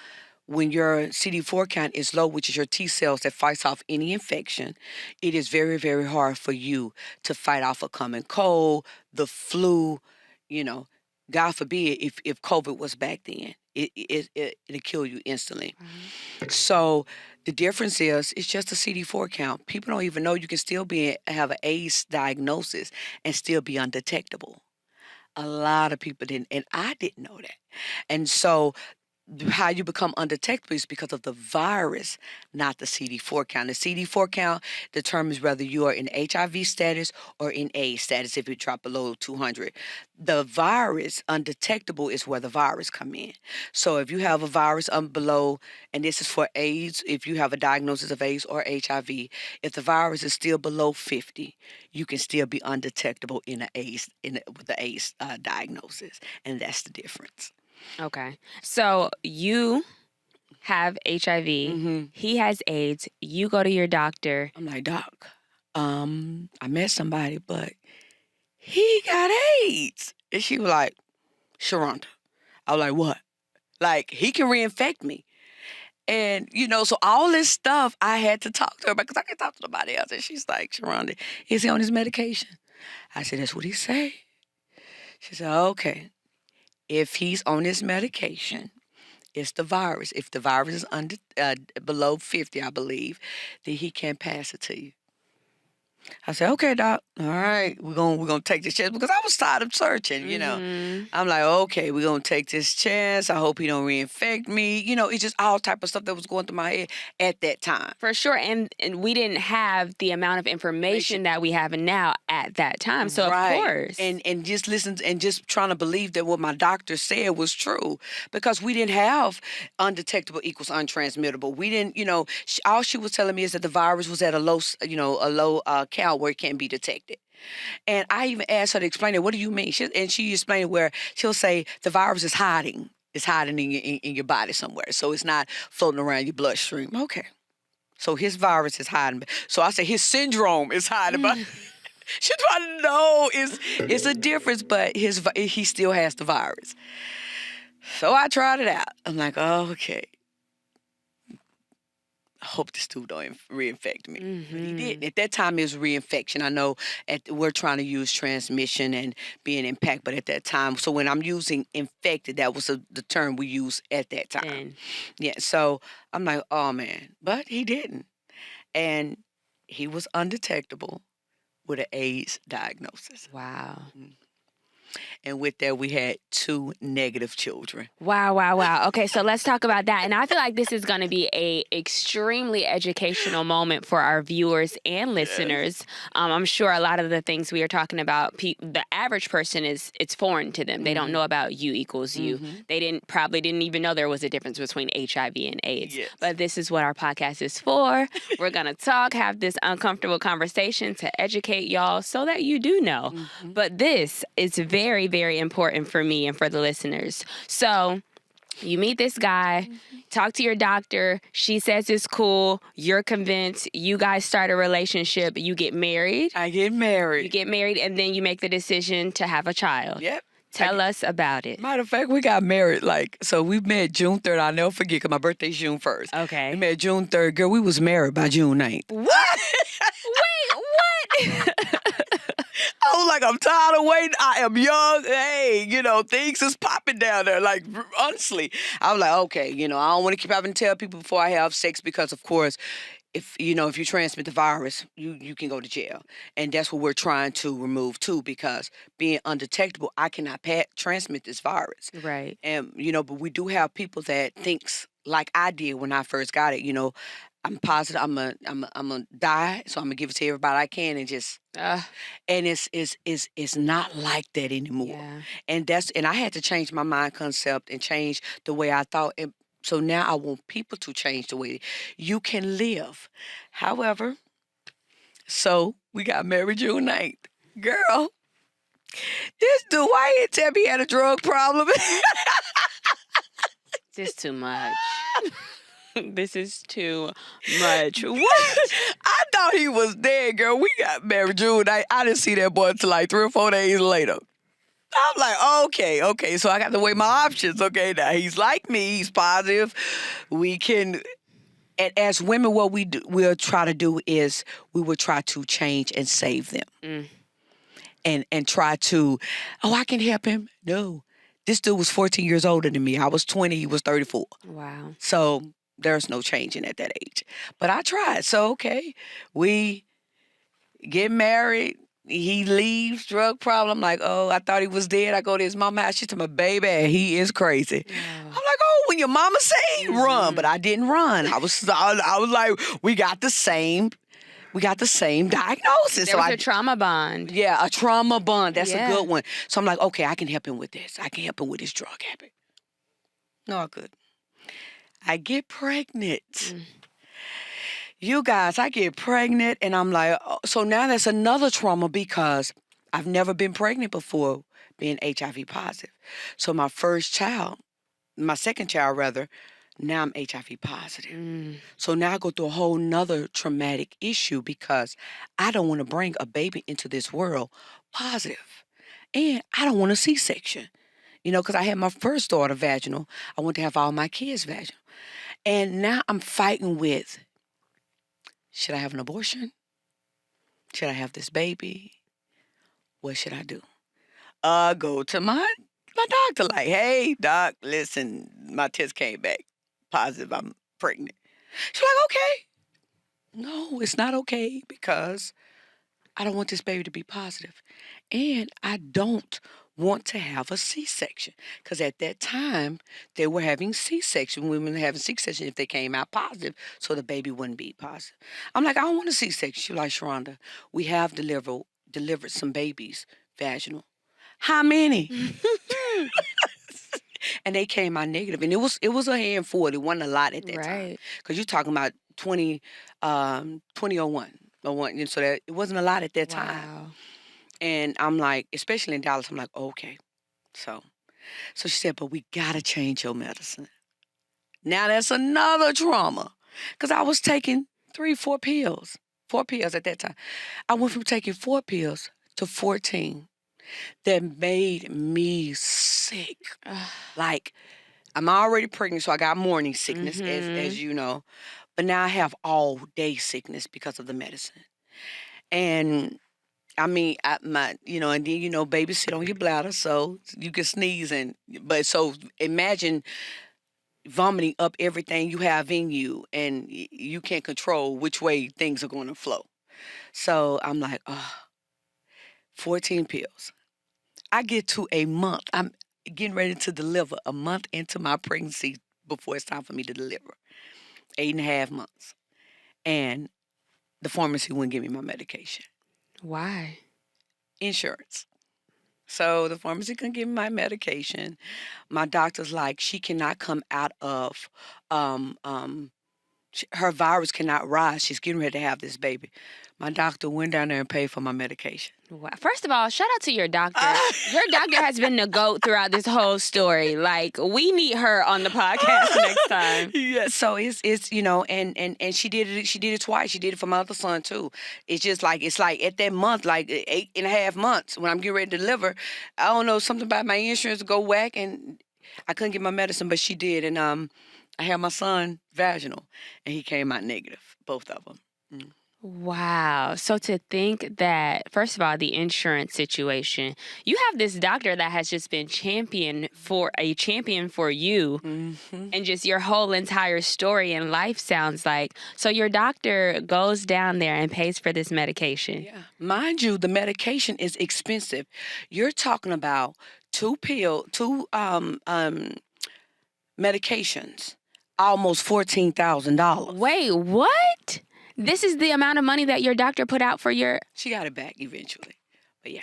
[SPEAKER 2] When your CD4 count is low, which is your T cells that fights off any infection, it is very, very hard for you to fight off a common cold, the flu, God forbid if COVID was back then. It'll kill you instantly. So the difference is it's just a CD4 count. People don't even know you can still have an AIDS diagnosis and still be undetectable. A lot of people didn't, and I didn't know that. And so how you become undetectable is because of the virus, not the CD4 count. The CD4 count determines whether you are in HIV status or in AIDS status if you drop below 200. The virus, undetectable, is where the virus come in. So if you have a virus below, and this is for AIDS, if you have a diagnosis of AIDS or HIV, if the virus is still below 50, you can still be undetectable with the AIDS diagnosis, and that's the difference.
[SPEAKER 1] Okay. So you have HIV. He has AIDS. You go to your doctor.
[SPEAKER 2] I'm like, doc, I met somebody, but he got AIDS. And she was like, Sharonda. I was like, what? Like, he can reinfect me. And, so all this stuff I had to talk to her about because I can't talk to nobody else. And she's like, Sharonda, is he on his medication? I said, that's what he say. She said, okay. If he's on his medication, it's the virus. If the virus is below 50, I believe, then he can't pass it to you. I said, okay, doc. All right, we're gonna take this chance because I was tired of searching, I'm like, okay, we're gonna take this chance. I hope he don't reinfect me. It's just all type of stuff that was going through my head at that time.
[SPEAKER 1] For sure. And we didn't have the amount of information that we have now at that time. So
[SPEAKER 2] Right.
[SPEAKER 1] of course.
[SPEAKER 2] And just listen and just trying to believe that what my doctor said was true because we didn't have undetectable equals untransmittable. We didn't, all she was telling me is that the virus was at a low, count where it can't be detected. And I even asked her to explain it. What do you mean? She explained it where she'll say the virus is hiding. It's hiding in your body somewhere. So it's not floating around your bloodstream. Okay. So his virus is hiding. So I said his syndrome is hiding. But she tried to know it's a difference, but he still has the virus. So I tried it out. I'm like, oh, okay. I hope this dude don't reinfect me. But he didn't. At that time, it was reinfection. I know we're trying to use transmission and being impact, but at that time, so when I'm using infected, that was the term we used at that time. Yeah, so I'm like, oh, man. But he didn't. And he was undetectable with an AIDS diagnosis.
[SPEAKER 1] Wow.
[SPEAKER 2] And with that, we had 2 negative children.
[SPEAKER 1] Wow. Okay, so let's talk about that. And I feel like this is going to be a extremely educational moment for our viewers and listeners. I'm sure a lot of the things we are talking about, the average person it's foreign to them. They don't know about U equals U. They probably didn't even know there was a difference between HIV and AIDS.
[SPEAKER 2] Yes.
[SPEAKER 1] But this is what our podcast is for. We're going to talk, have this uncomfortable conversation to educate y'all so that you do know. But this is very, very important for me and for the listeners. So you meet this guy, talk to your doctor. She says it's cool. You're convinced. You guys start a relationship. You get married.
[SPEAKER 2] I get married.
[SPEAKER 1] You get married, and then you make the decision to have a child.
[SPEAKER 2] Yep.
[SPEAKER 1] Tell us about it.
[SPEAKER 2] Matter of fact, we got married so we met June 3rd. I'll never forget because my birthday's June 1st.
[SPEAKER 1] Okay.
[SPEAKER 2] We met June 3rd. Girl, we was married by June 9th.
[SPEAKER 1] What? Wait, what?
[SPEAKER 2] I was like, I'm tired of waiting. I am young. Hey, things is popping down there. Like, honestly, I was like, okay, I don't want to keep having to tell people before I have sex because, of course, if you transmit the virus, you can go to jail. And that's what we're trying to remove, too, because being undetectable, I cannot transmit this virus.
[SPEAKER 1] Right.
[SPEAKER 2] And, but we do have people that thinks like I did when I first got it, I'm positive I'm gonna die, so I'm gonna give it to everybody I can and just and it's not like that anymore.
[SPEAKER 1] Yeah.
[SPEAKER 2] And I had to change my mind concept and change the way I thought. And so now I want people to change the way you can live. However, so we got married June 9th. Girl, this dude, why he didn't tell me he had a drug problem?
[SPEAKER 1] This too much. This is too much. What?
[SPEAKER 2] I thought he was dead, girl. We got married June. I didn't see that boy until like 3 or 4 days later. I'm like, okay. So I got to weigh my options. Okay, now he's like me. He's positive. We can, and as women, what we'll try to do is we will try to change and save them. And try to, I can help him. No. This dude was 14 years older than me. I was 20. He was 34.
[SPEAKER 1] Wow.
[SPEAKER 2] So there's no changing at that age. But I tried. So, okay, we get married. He leaves, drug problem. I'm like, I thought he was dead. I go to his mama house. She told me, baby, he is crazy. I'm like, when your mama say run. But I didn't run. I was like, we got the same diagnosis.
[SPEAKER 1] There was a trauma bond.
[SPEAKER 2] Yeah, a trauma bond. That's a good one. So I'm like, okay, I can help him with this. I can help him with his drug habit. No, I couldn't. I get pregnant. You guys, I get pregnant, and I'm like, so now that's another trauma because I've never been pregnant before being HIV positive. So my second child, Now I'm HIV positive.
[SPEAKER 1] Mm.
[SPEAKER 2] So now I go through a whole nother traumatic issue because I don't want to bring a baby into this world positive. And I don't want a C-section. Because I had my first daughter vaginal. I want to have all my kids vaginal. And now I'm fighting with, should I have an abortion? Should I have this baby? What should I do? Go to my doctor like, hey, doc, listen, my test came back positive. I'm pregnant. She's like, okay. No, it's not okay because I don't want this baby to be positive. And I don't want to have a C-section because at that time they were having C-section. Women having C-section if they came out positive so the baby wouldn't be positive. I'm like, I don't want a C-section. She's like, Sharonda, we have delivered some babies vaginal. How many? And they came out negative. And it was a handful. It wasn't a lot at that time.
[SPEAKER 1] Right.
[SPEAKER 2] Because you're talking about 2001. And so that it wasn't a lot at that time.
[SPEAKER 1] Wow.
[SPEAKER 2] And I'm like, especially in Dallas, I'm like, okay. So she said, but we got to change your medicine. Now that's another trauma. Because I was taking 4 pills. 4 pills at that time. I went from taking 4 pills to 14. That made me sick. Like, I'm already pregnant, so I got morning sickness, as you know. But now I have all day sickness because of the medicine. And I mean, and then, babies sit on your bladder, so you can sneeze. But so imagine vomiting up everything you have in you, and you can't control which way things are going to flow. So I'm like, 14 pills. I get to a month. I'm getting ready to deliver a month into my pregnancy before it's time for me to deliver. 8.5 months. And the pharmacy wouldn't give me my medication.
[SPEAKER 1] Why?
[SPEAKER 2] Insurance. So the pharmacy couldn't give me my medication. My doctor's like, she cannot come out of, her virus cannot rise. She's getting ready to have this baby. My doctor went down there and paid for my medication.
[SPEAKER 1] Wow. First of all, shout out to your doctor. Your doctor has been the GOAT throughout this whole story. Like, we need her on the podcast next time.
[SPEAKER 2] Yeah. So it's and she did it twice. She did it for my other son too. It's like at that month, like 8.5 months when I'm getting ready to deliver, I don't know, something about my insurance go whack and I couldn't get my medicine, but she did. And I had my son vaginal and he came out negative, both of them. Mm.
[SPEAKER 1] Wow. So to think that, first of all, the insurance situation, you have this doctor that has just been champion for you, and just your whole entire story in life sounds like. So your doctor goes down there and pays for this medication.
[SPEAKER 2] Yeah. Mind you, the medication is expensive. You're talking about 2 medications, almost $14,000.
[SPEAKER 1] Wait, what? This is the amount of money that your doctor put out for your...
[SPEAKER 2] She got it back eventually, but yeah.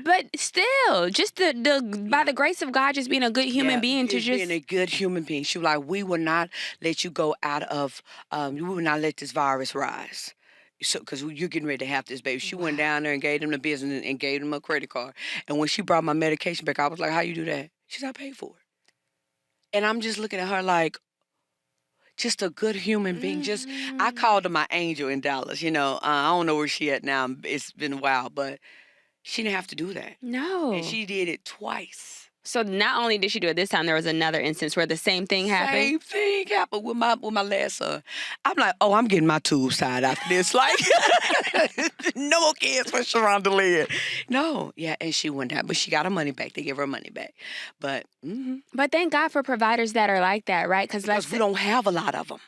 [SPEAKER 1] But still, just by the grace of God, just being a good human being to just...
[SPEAKER 2] being a good human being. She was like, we will not let you go out of, we will not let this virus rise. So, because you're getting ready to have this baby. She went down there and gave them the business and gave them a credit card. And when she brought my medication back, I was like, how you do that? She said, I paid for it. And I'm just looking at her like, just a good human being. I called her my angel in Dallas. I don't know where she at now. It's been a while, but she didn't have to do that.
[SPEAKER 1] No.
[SPEAKER 2] And she did it twice.
[SPEAKER 1] So not only did she do it this time, there was another instance where the same thing happened.
[SPEAKER 2] Same thing happened with my last son. I'm like, I'm getting my tubes tied after this. Like, no more kids for Sharonda Lynn. No, yeah, and she went down, but she got her money back. They gave her money back. But
[SPEAKER 1] thank God for providers that are like that, right?
[SPEAKER 2] Because we don't have a lot of them.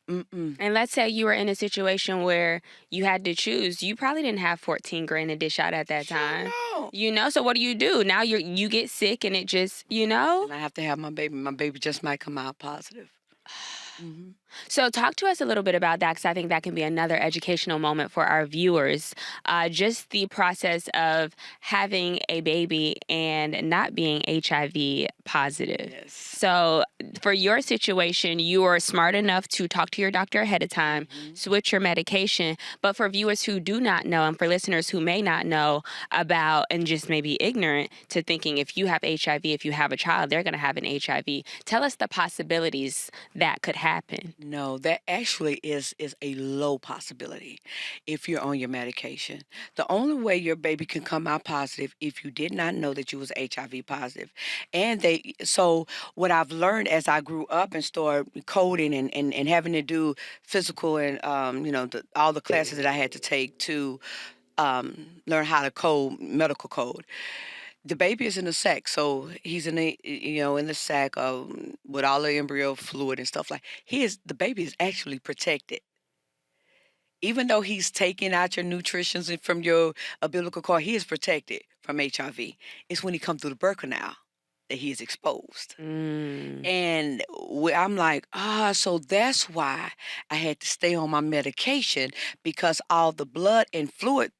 [SPEAKER 1] And let's say you were in a situation where you had to choose. You probably didn't have 14 grand to dish out at that time.
[SPEAKER 2] No.
[SPEAKER 1] So what do? Now you get sick and it just,
[SPEAKER 2] And I have to have my baby. My baby just might come out positive. Mhm.
[SPEAKER 1] So, talk to us a little bit about that because I think that can be another educational moment for our viewers. Just the process of having a baby and not being HIV positive.
[SPEAKER 2] Yes.
[SPEAKER 1] So, for your situation, you are smart enough to talk to your doctor ahead of time,
[SPEAKER 2] Mhm.
[SPEAKER 1] switch your medication. But for viewers who do not know, and for listeners who may not know about and just maybe ignorant to thinking if you have HIV, if you have a child, they're going to have an HIV. Tell us the possibilities that could happen.
[SPEAKER 2] No, that actually is a low possibility if you're on your medication. The only way your baby can come out positive if you did not know that you was HIV positive. And so what I've learned as I grew up and started coding and having to do physical and all the classes that I had to take to learn how to code medical code. The baby is in the sac, so he's in the sac with all the embryo fluid and stuff like. The baby is actually protected, even though he's taking out your nutritions and from your umbilical cord. He is protected from HIV. It's when he comes through the birth canal that he is exposed.
[SPEAKER 1] Mm.
[SPEAKER 2] And I'm like, so that's why I had to stay on my medication because all the blood and fluid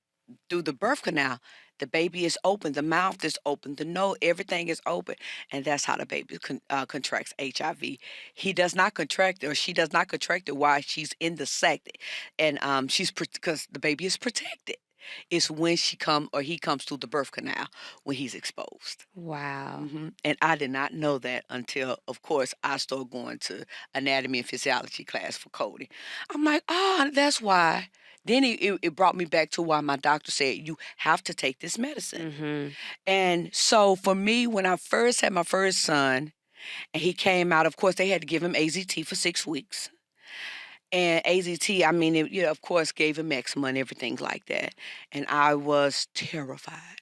[SPEAKER 2] through the birth canal, the baby is open, the mouth is open, the nose, everything is open, and that's how the baby contracts HIV. He does not contract it, or she does not contract it while she's in the sac, and because the baby is protected. It's when she come or he comes through the birth canal when he's exposed.
[SPEAKER 1] Wow.
[SPEAKER 2] And I did not know that until, of course, I started going to anatomy and physiology class for coding. I'm like, that's why. Then it brought me back to why my doctor said, you have to take this medicine.
[SPEAKER 1] Mhm.
[SPEAKER 2] And so for me, when I first had my first son and he came out, of course, they had to give him AZT for 6 weeks. And AZT, I mean, of course, gave him eczema and everything like that. And I was terrified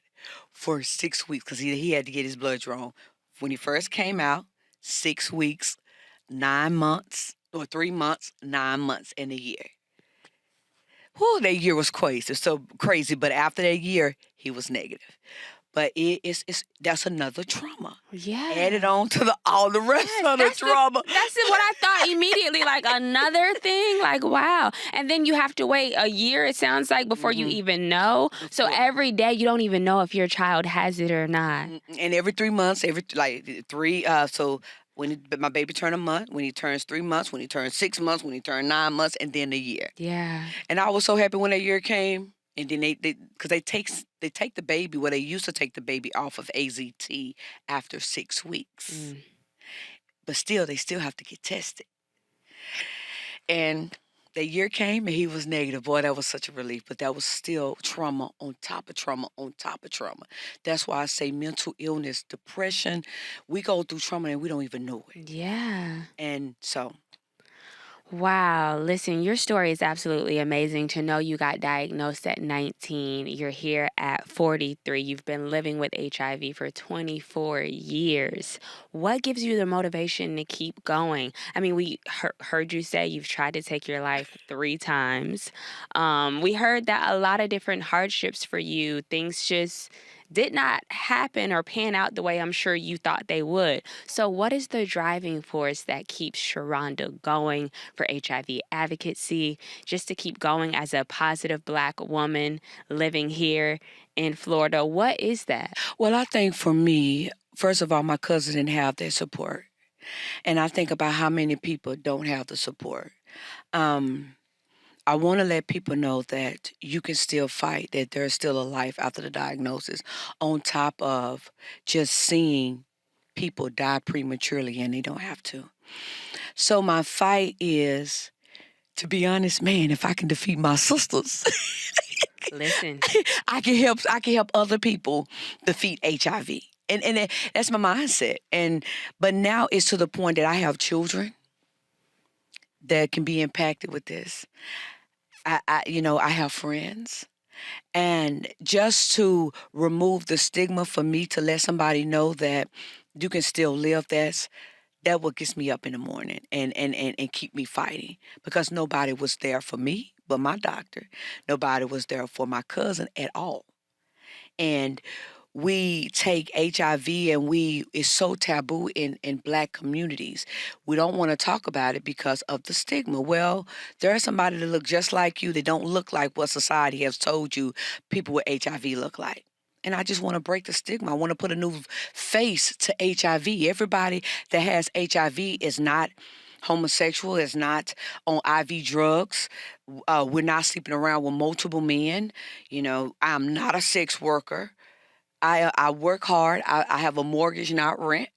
[SPEAKER 2] for 6 weeks because he had to get his blood drawn. When he first came out, 6 weeks, 9 months, or 3 months, 9 months, and a year. Whew, that year was crazy, so crazy. But after that year, he was negative. But it's that's another trauma
[SPEAKER 1] Yeah.
[SPEAKER 2] added on to all the rest
[SPEAKER 1] Yes,
[SPEAKER 2] of the trauma.
[SPEAKER 1] that's what I thought immediately, like another thing, like wow. And then you have to wait a year, it sounds like, before you
[SPEAKER 2] hmm
[SPEAKER 1] even know. So
[SPEAKER 2] Before
[SPEAKER 1] every day you don't even know if your child has it or not.
[SPEAKER 2] and every 3 months, every like three. So my baby turned a month, when he turns 3 months, when he turns 6 months, when he turned 9 months, and then a year.
[SPEAKER 1] Yeah.
[SPEAKER 2] And I was so happy when that year came. And then because they take the baby. Well, they used to take the baby off of AZT after 6 weeks,
[SPEAKER 1] Mm.
[SPEAKER 2] but still, they still have to get tested. And the year came and he was negative. Boy, that was such a relief. But that was still trauma on top of trauma on top of trauma. That's why I say mental illness, depression. We go through trauma and we don't even know it.
[SPEAKER 1] Yeah.
[SPEAKER 2] And so,
[SPEAKER 1] Wow. Listen, your story is absolutely amazing. To know you got diagnosed at 19, you're here at 43, you've been living with HIV for 24 years. What gives you the motivation to keep going? I mean, we heard you say you've tried to take your life 3 times. We heard that a lot of different hardships for you, things just did not happen or pan out the way I'm sure you thought they would. So, what is the driving force that keeps Sharonda going for HIV advocacy, just to keep going as a positive Black woman living here in Florida? What is that?
[SPEAKER 2] well, I think for me, first of all, my cousin didn't have their support. And I think about how many people don't have the support. Um, I want to let people know that you can still fight, that there's still a life after the diagnosis, on top of just seeing people die prematurely and they don't have to. So my fight is, to be honest, man, if I can defeat my sisters,
[SPEAKER 1] Listen,
[SPEAKER 2] I can help other people defeat HIV. That's my mindset. But now it's to the point that I have children that can be impacted with this. I have friends. And just to remove the stigma for me to let somebody know that you can still live, that what gets me up in the morning and keep me fighting. Because nobody was there for me but my doctor. Nobody was there for my cousin at all. And we take HIV and it's so taboo in Black communities. We don't want to talk about it because of the stigma. Well, there's somebody that look just like you that don't look like what society has told you people with HIV look like. And I just want to break the stigma. I want to put a new face to HIV. Everybody that has HIV is not homosexual, is not on IV drugs. We're not sleeping around with multiple men. I'm not a sex worker. I work hard. I have a mortgage, not rent.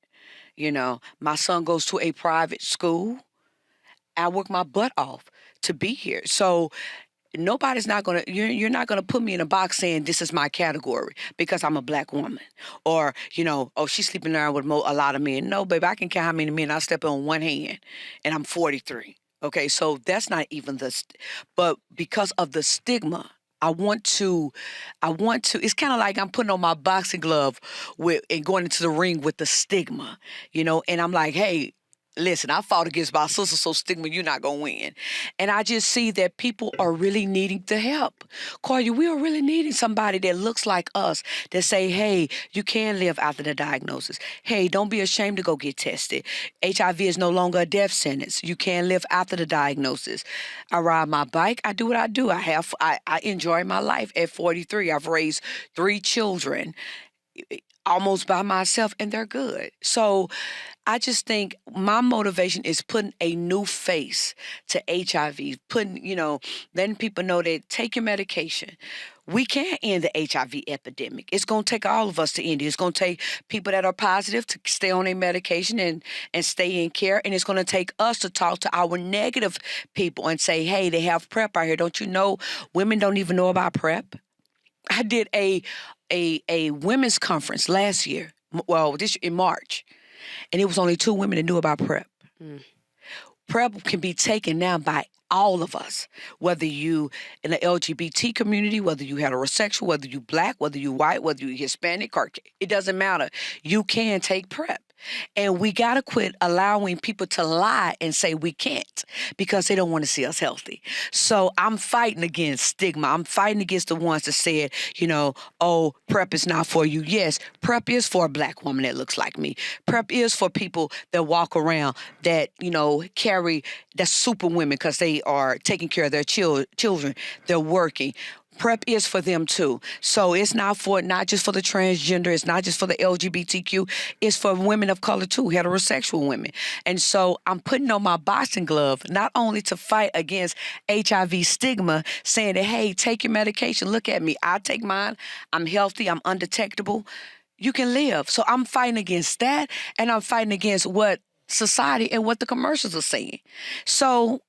[SPEAKER 2] My son goes to a private school. I work my butt off to be here. So nobody's not gonna. You're not gonna put me in a box saying this is my category because I'm a Black woman, or oh, she's sleeping around with a lot of men. No, baby, I can count how many men I step on one hand, and I'm 43. Okay, so that's not even but because of the stigma. It's kind of like I'm putting on my boxing glove and going into the ring with the stigma, and I'm like, hey, listen, I fought against my sister, so stigma, you're not going to win. And I just see that people are really needing the help. Koiya, we are really needing somebody that looks like us, that say, hey, you can live after the diagnosis. Hey, don't be ashamed to go get tested. HIV is no longer a death sentence. You can live after the diagnosis. I ride my bike. I do what I do. I enjoy my life at 43. I've raised 3 children almost by myself, and they're good. So I just think my motivation is putting a new face to HIV, letting people know that take your medication. We can't end the HIV epidemic. It's going to take all of us to end it. It's going to take people that are positive to stay on their medication and stay in care. And it's going to take us to talk to our negative people and say, hey, they have PrEP out here. Don't you know women don't even know about PrEP? I did a women's conference last year, in March, and it was only 2 women that knew about PrEP.
[SPEAKER 1] Mm.
[SPEAKER 2] PrEP can be taken now by all of us, whether you in the LGBT community, whether you heterosexual, whether you Black, whether you white, whether you Hispanic, or it doesn't matter. You can take PrEP. And we got to quit allowing people to lie and say we can't because they don't want to see us healthy. So I'm fighting against stigma. I'm fighting against the ones that said, oh, PrEP is not for you. Yes, PrEP is for a Black woman that looks like me. PrEP is for people that walk around that, carry, that's super women because they are taking care of their children. They're working. PrEP is for them too. So it's not just for the transgender. It's not just for the LGBTQ. It's for women of color too, heterosexual women. And so I'm putting on my boxing glove, not only to fight against HIV stigma, saying that, hey, take your medication. Look at me. I take mine. I'm healthy. I'm undetectable. You can live. So I'm fighting against that. And I'm fighting against what society and what the commercials are saying. So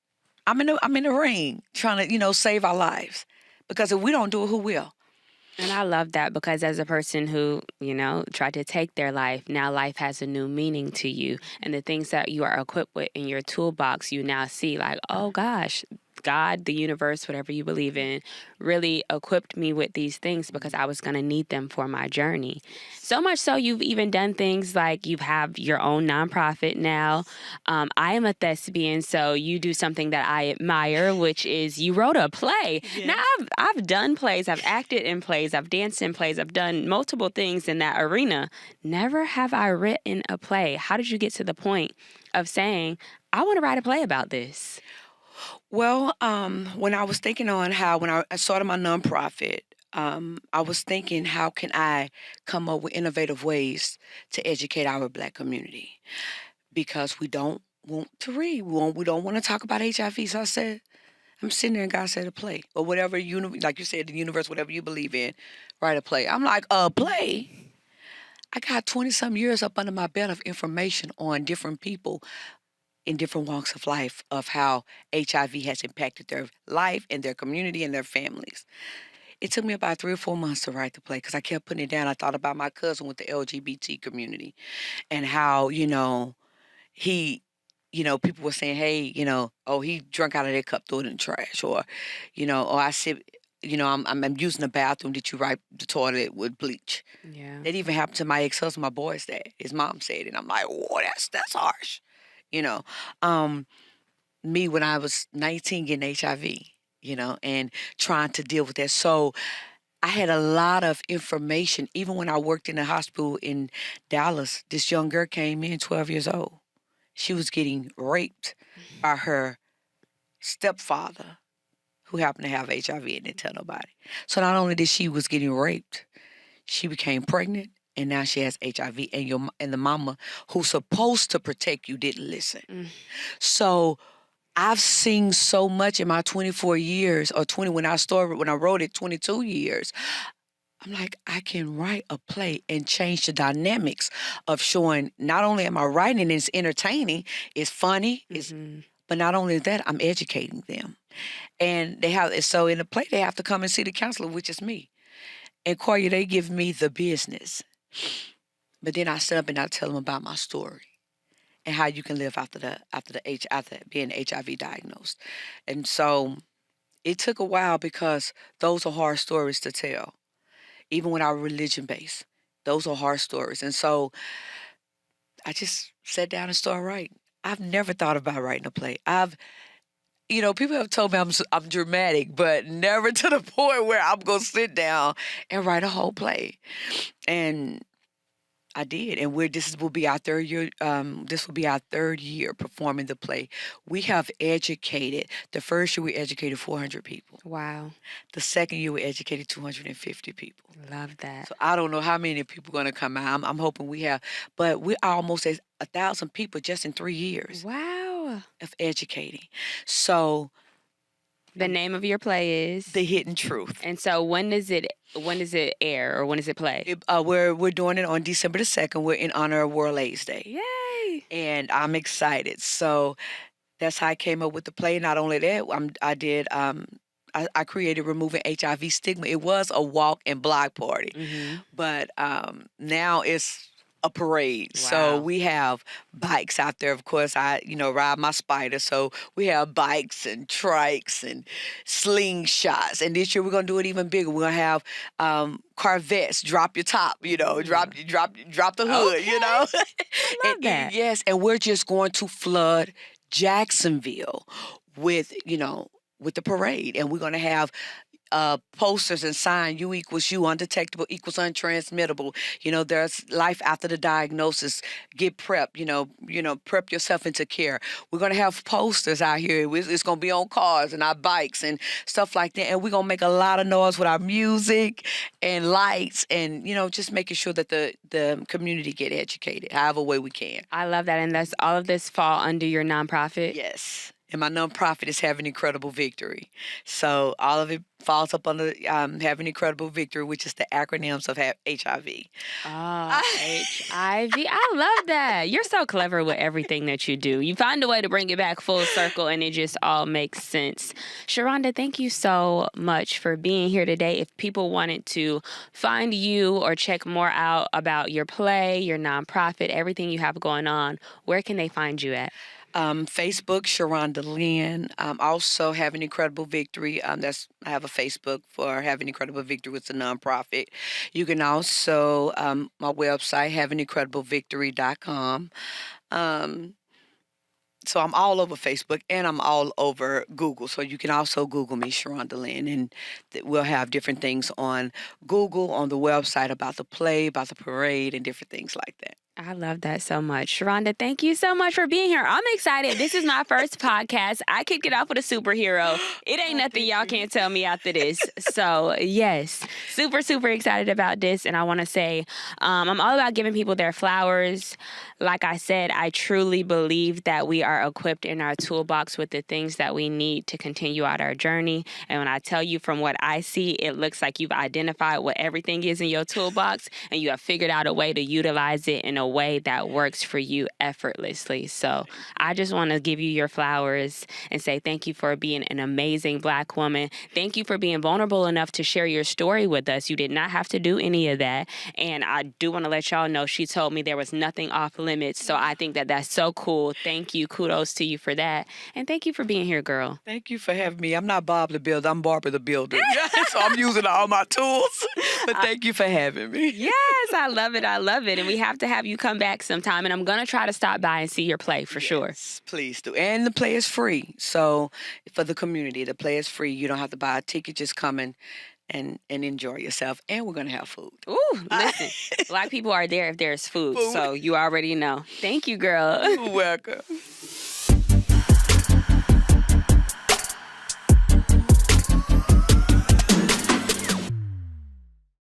[SPEAKER 2] I'm in the ring trying to, save our lives. Because if we don't do it, who will?
[SPEAKER 1] And I love that because as a person who, tried to take their life, now life has a new meaning to you. And the things that you are equipped with in your toolbox, you now see like, oh gosh, God, the universe, whatever you believe in, really equipped me with these things because I was going to need them for my journey. So much so you've even done things like you have your own nonprofit now. I am a thespian, so you do something that I admire, which is you wrote a play. Yes. Now, I've done plays. I've acted in plays. I've danced in plays. I've done multiple things in that arena. Never have I written a play. How did you get to the point of saying, I want to write a play about this?
[SPEAKER 2] Well, when I was thinking on when I started my nonprofit, I was thinking, how can I come up with innovative ways to educate our Black community? Because we don't want to read. We don't want to talk about HIV. So I said, I'm sitting there and God said a play. Or whatever, like you said, the universe, whatever you believe in, write a play. I'm like, a play? I got 20-some years up under my belt of information on different people in different walks of life of how HIV has impacted their life and their community and their families. It took me about 3 or 4 months to write the play because I kept putting it down. I thought about my cousin with the LGBT community and how, he, people were saying, hey, oh, he drank out of their cup, threw it in the trash. Or, or I said, I'm using the bathroom. Did you wipe the toilet with bleach?
[SPEAKER 1] Yeah.
[SPEAKER 2] That even happened to my ex-husband, my boy's dad. His mom said it. And I'm like, oh, that's harsh. Me when I was 19 getting HIV, and trying to deal with that. So I had a lot of information. Even when I worked in a hospital in Dallas, this young girl came in, 12 years old. She was getting raped by her stepfather, who happened to have HIV and didn't tell nobody. So not only did she was getting raped, she became pregnant, and now she has HIV. And the mama who's supposed to protect you didn't listen.
[SPEAKER 1] Mm.
[SPEAKER 2] So I've seen so much in my 24 years, or 20 when I wrote it, 22 years. I'm like, I can write a play and change the dynamics of showing, not only am I writing and it's entertaining, it's funny, but not only that, I'm educating them. And so in the play, they have to come and see the counselor, which is me. And Koiya, they give me the business. But then I sit up and I tell them about my story and how you can live after being HIV diagnosed. And so it took a while because those are hard stories to tell. Even when our religion based, those are hard stories. And so I just sat down and started writing. I've never thought about writing a play. People have told me I'm dramatic, but never to the point where I'm going to sit down and write a whole play. And I did, and this will be our third year. This will be our third year performing the play. We have educated. The first year we educated 400 people.
[SPEAKER 1] Wow.
[SPEAKER 2] The second year we educated 250 people.
[SPEAKER 1] Love that.
[SPEAKER 2] So I don't know how many people are going to come out. I'm hoping we have, but we're almost at 1,000 people just in 3 years.
[SPEAKER 1] Wow.
[SPEAKER 2] Of educating. So
[SPEAKER 1] the name of your play is
[SPEAKER 2] The Hidden Truth.
[SPEAKER 1] And so when does it air, or when does it play?
[SPEAKER 2] We're doing it on December the 2nd. We're in honor of World AIDS Day.
[SPEAKER 1] Yay!
[SPEAKER 2] And I'm excited. So that's how I came up with the play. Not only that, I created Removing HIV Stigma. It was a walk and block party, but now it's a parade.
[SPEAKER 1] Wow.
[SPEAKER 2] So we have bikes out there. Of course, I ride my Spider. So we have bikes and trikes and slingshots. And this year we're gonna do it even bigger. We're gonna have Corvettes. Drop your top. Drop the hood.
[SPEAKER 1] Okay.
[SPEAKER 2] I
[SPEAKER 1] love that.
[SPEAKER 2] Yes, and we're just going to flood Jacksonville with the parade, and we're going to have posters and signs. You equals you, undetectable equals untransmittable. There's life after the diagnosis. Get prep. Prep yourself into care. We're going to have posters out here. It's going to be on cars and our bikes and stuff like that. And we're going to make a lot of noise with our music and lights and, just making sure that the community get educated however way we can.
[SPEAKER 1] I love that. And does all of this fall under your nonprofit?
[SPEAKER 2] Yes. And my nonprofit is Having Incredible Victory. So all of it falls up under Having Incredible Victory, which is the acronyms of HIV.
[SPEAKER 1] Oh, HIV. I love that. You're so clever with everything that you do. You find a way to bring it back full circle, and it just all makes sense. Sharonda, thank you so much for being here today. If people wanted to find you or check more out about your play, your nonprofit, everything you have going on, where can they find you at?
[SPEAKER 2] Facebook, Sharonda Lynn. Also Having Incredible Victory. I have a Facebook for Having Incredible Victory, with a nonprofit. You can also my website, havingIncredibleVictory.com. So I'm all over Facebook and I'm all over Google. So you can also Google me, Sharonda Lynn, and we'll have different things on Google, on the website about the play, about the parade, and different things like that.
[SPEAKER 1] I love that so much. Sharonda, thank you so much for being here. I'm excited. This is my first podcast. I kicked it off with a superhero. It ain't nothing y'all can't tell me after this. So, yes, super, super excited about this. And I want to say I'm all about giving people their flowers. Like I said, I truly believe that we are equipped in our toolbox with the things that we need to continue out our journey. And when I tell you from what I see, it looks like you've identified what everything is in your toolbox and you have figured out a way to utilize it in a way that works for you effortlessly. So I just want to give you your flowers and say thank you for being an amazing Black woman. Thank you for being vulnerable enough to share your story with us. You did not have to do any of that. And I do want to let y'all know she told me there was nothing off limits. So I think that that's so cool. Thank you. Kudos to you for that. And thank you for being here, girl.
[SPEAKER 2] Thank you for having me. I'm not Bob the Builder. I'm Barbara the Builder. So I'm using all my tools. But thank you for having me.
[SPEAKER 1] Yes, I love it. I love it. And we have to have you come back sometime. And I'm going to try to stop by and see your play for sure.
[SPEAKER 2] Please do. And the play is free. So for the community, the play is free. You don't have to buy a ticket. Just come and and enjoy yourself. And we're going to have food.
[SPEAKER 1] Ooh, listen, Black people are there if there's food.
[SPEAKER 2] Food.
[SPEAKER 1] So you already know. Thank you, girl.
[SPEAKER 2] You're welcome.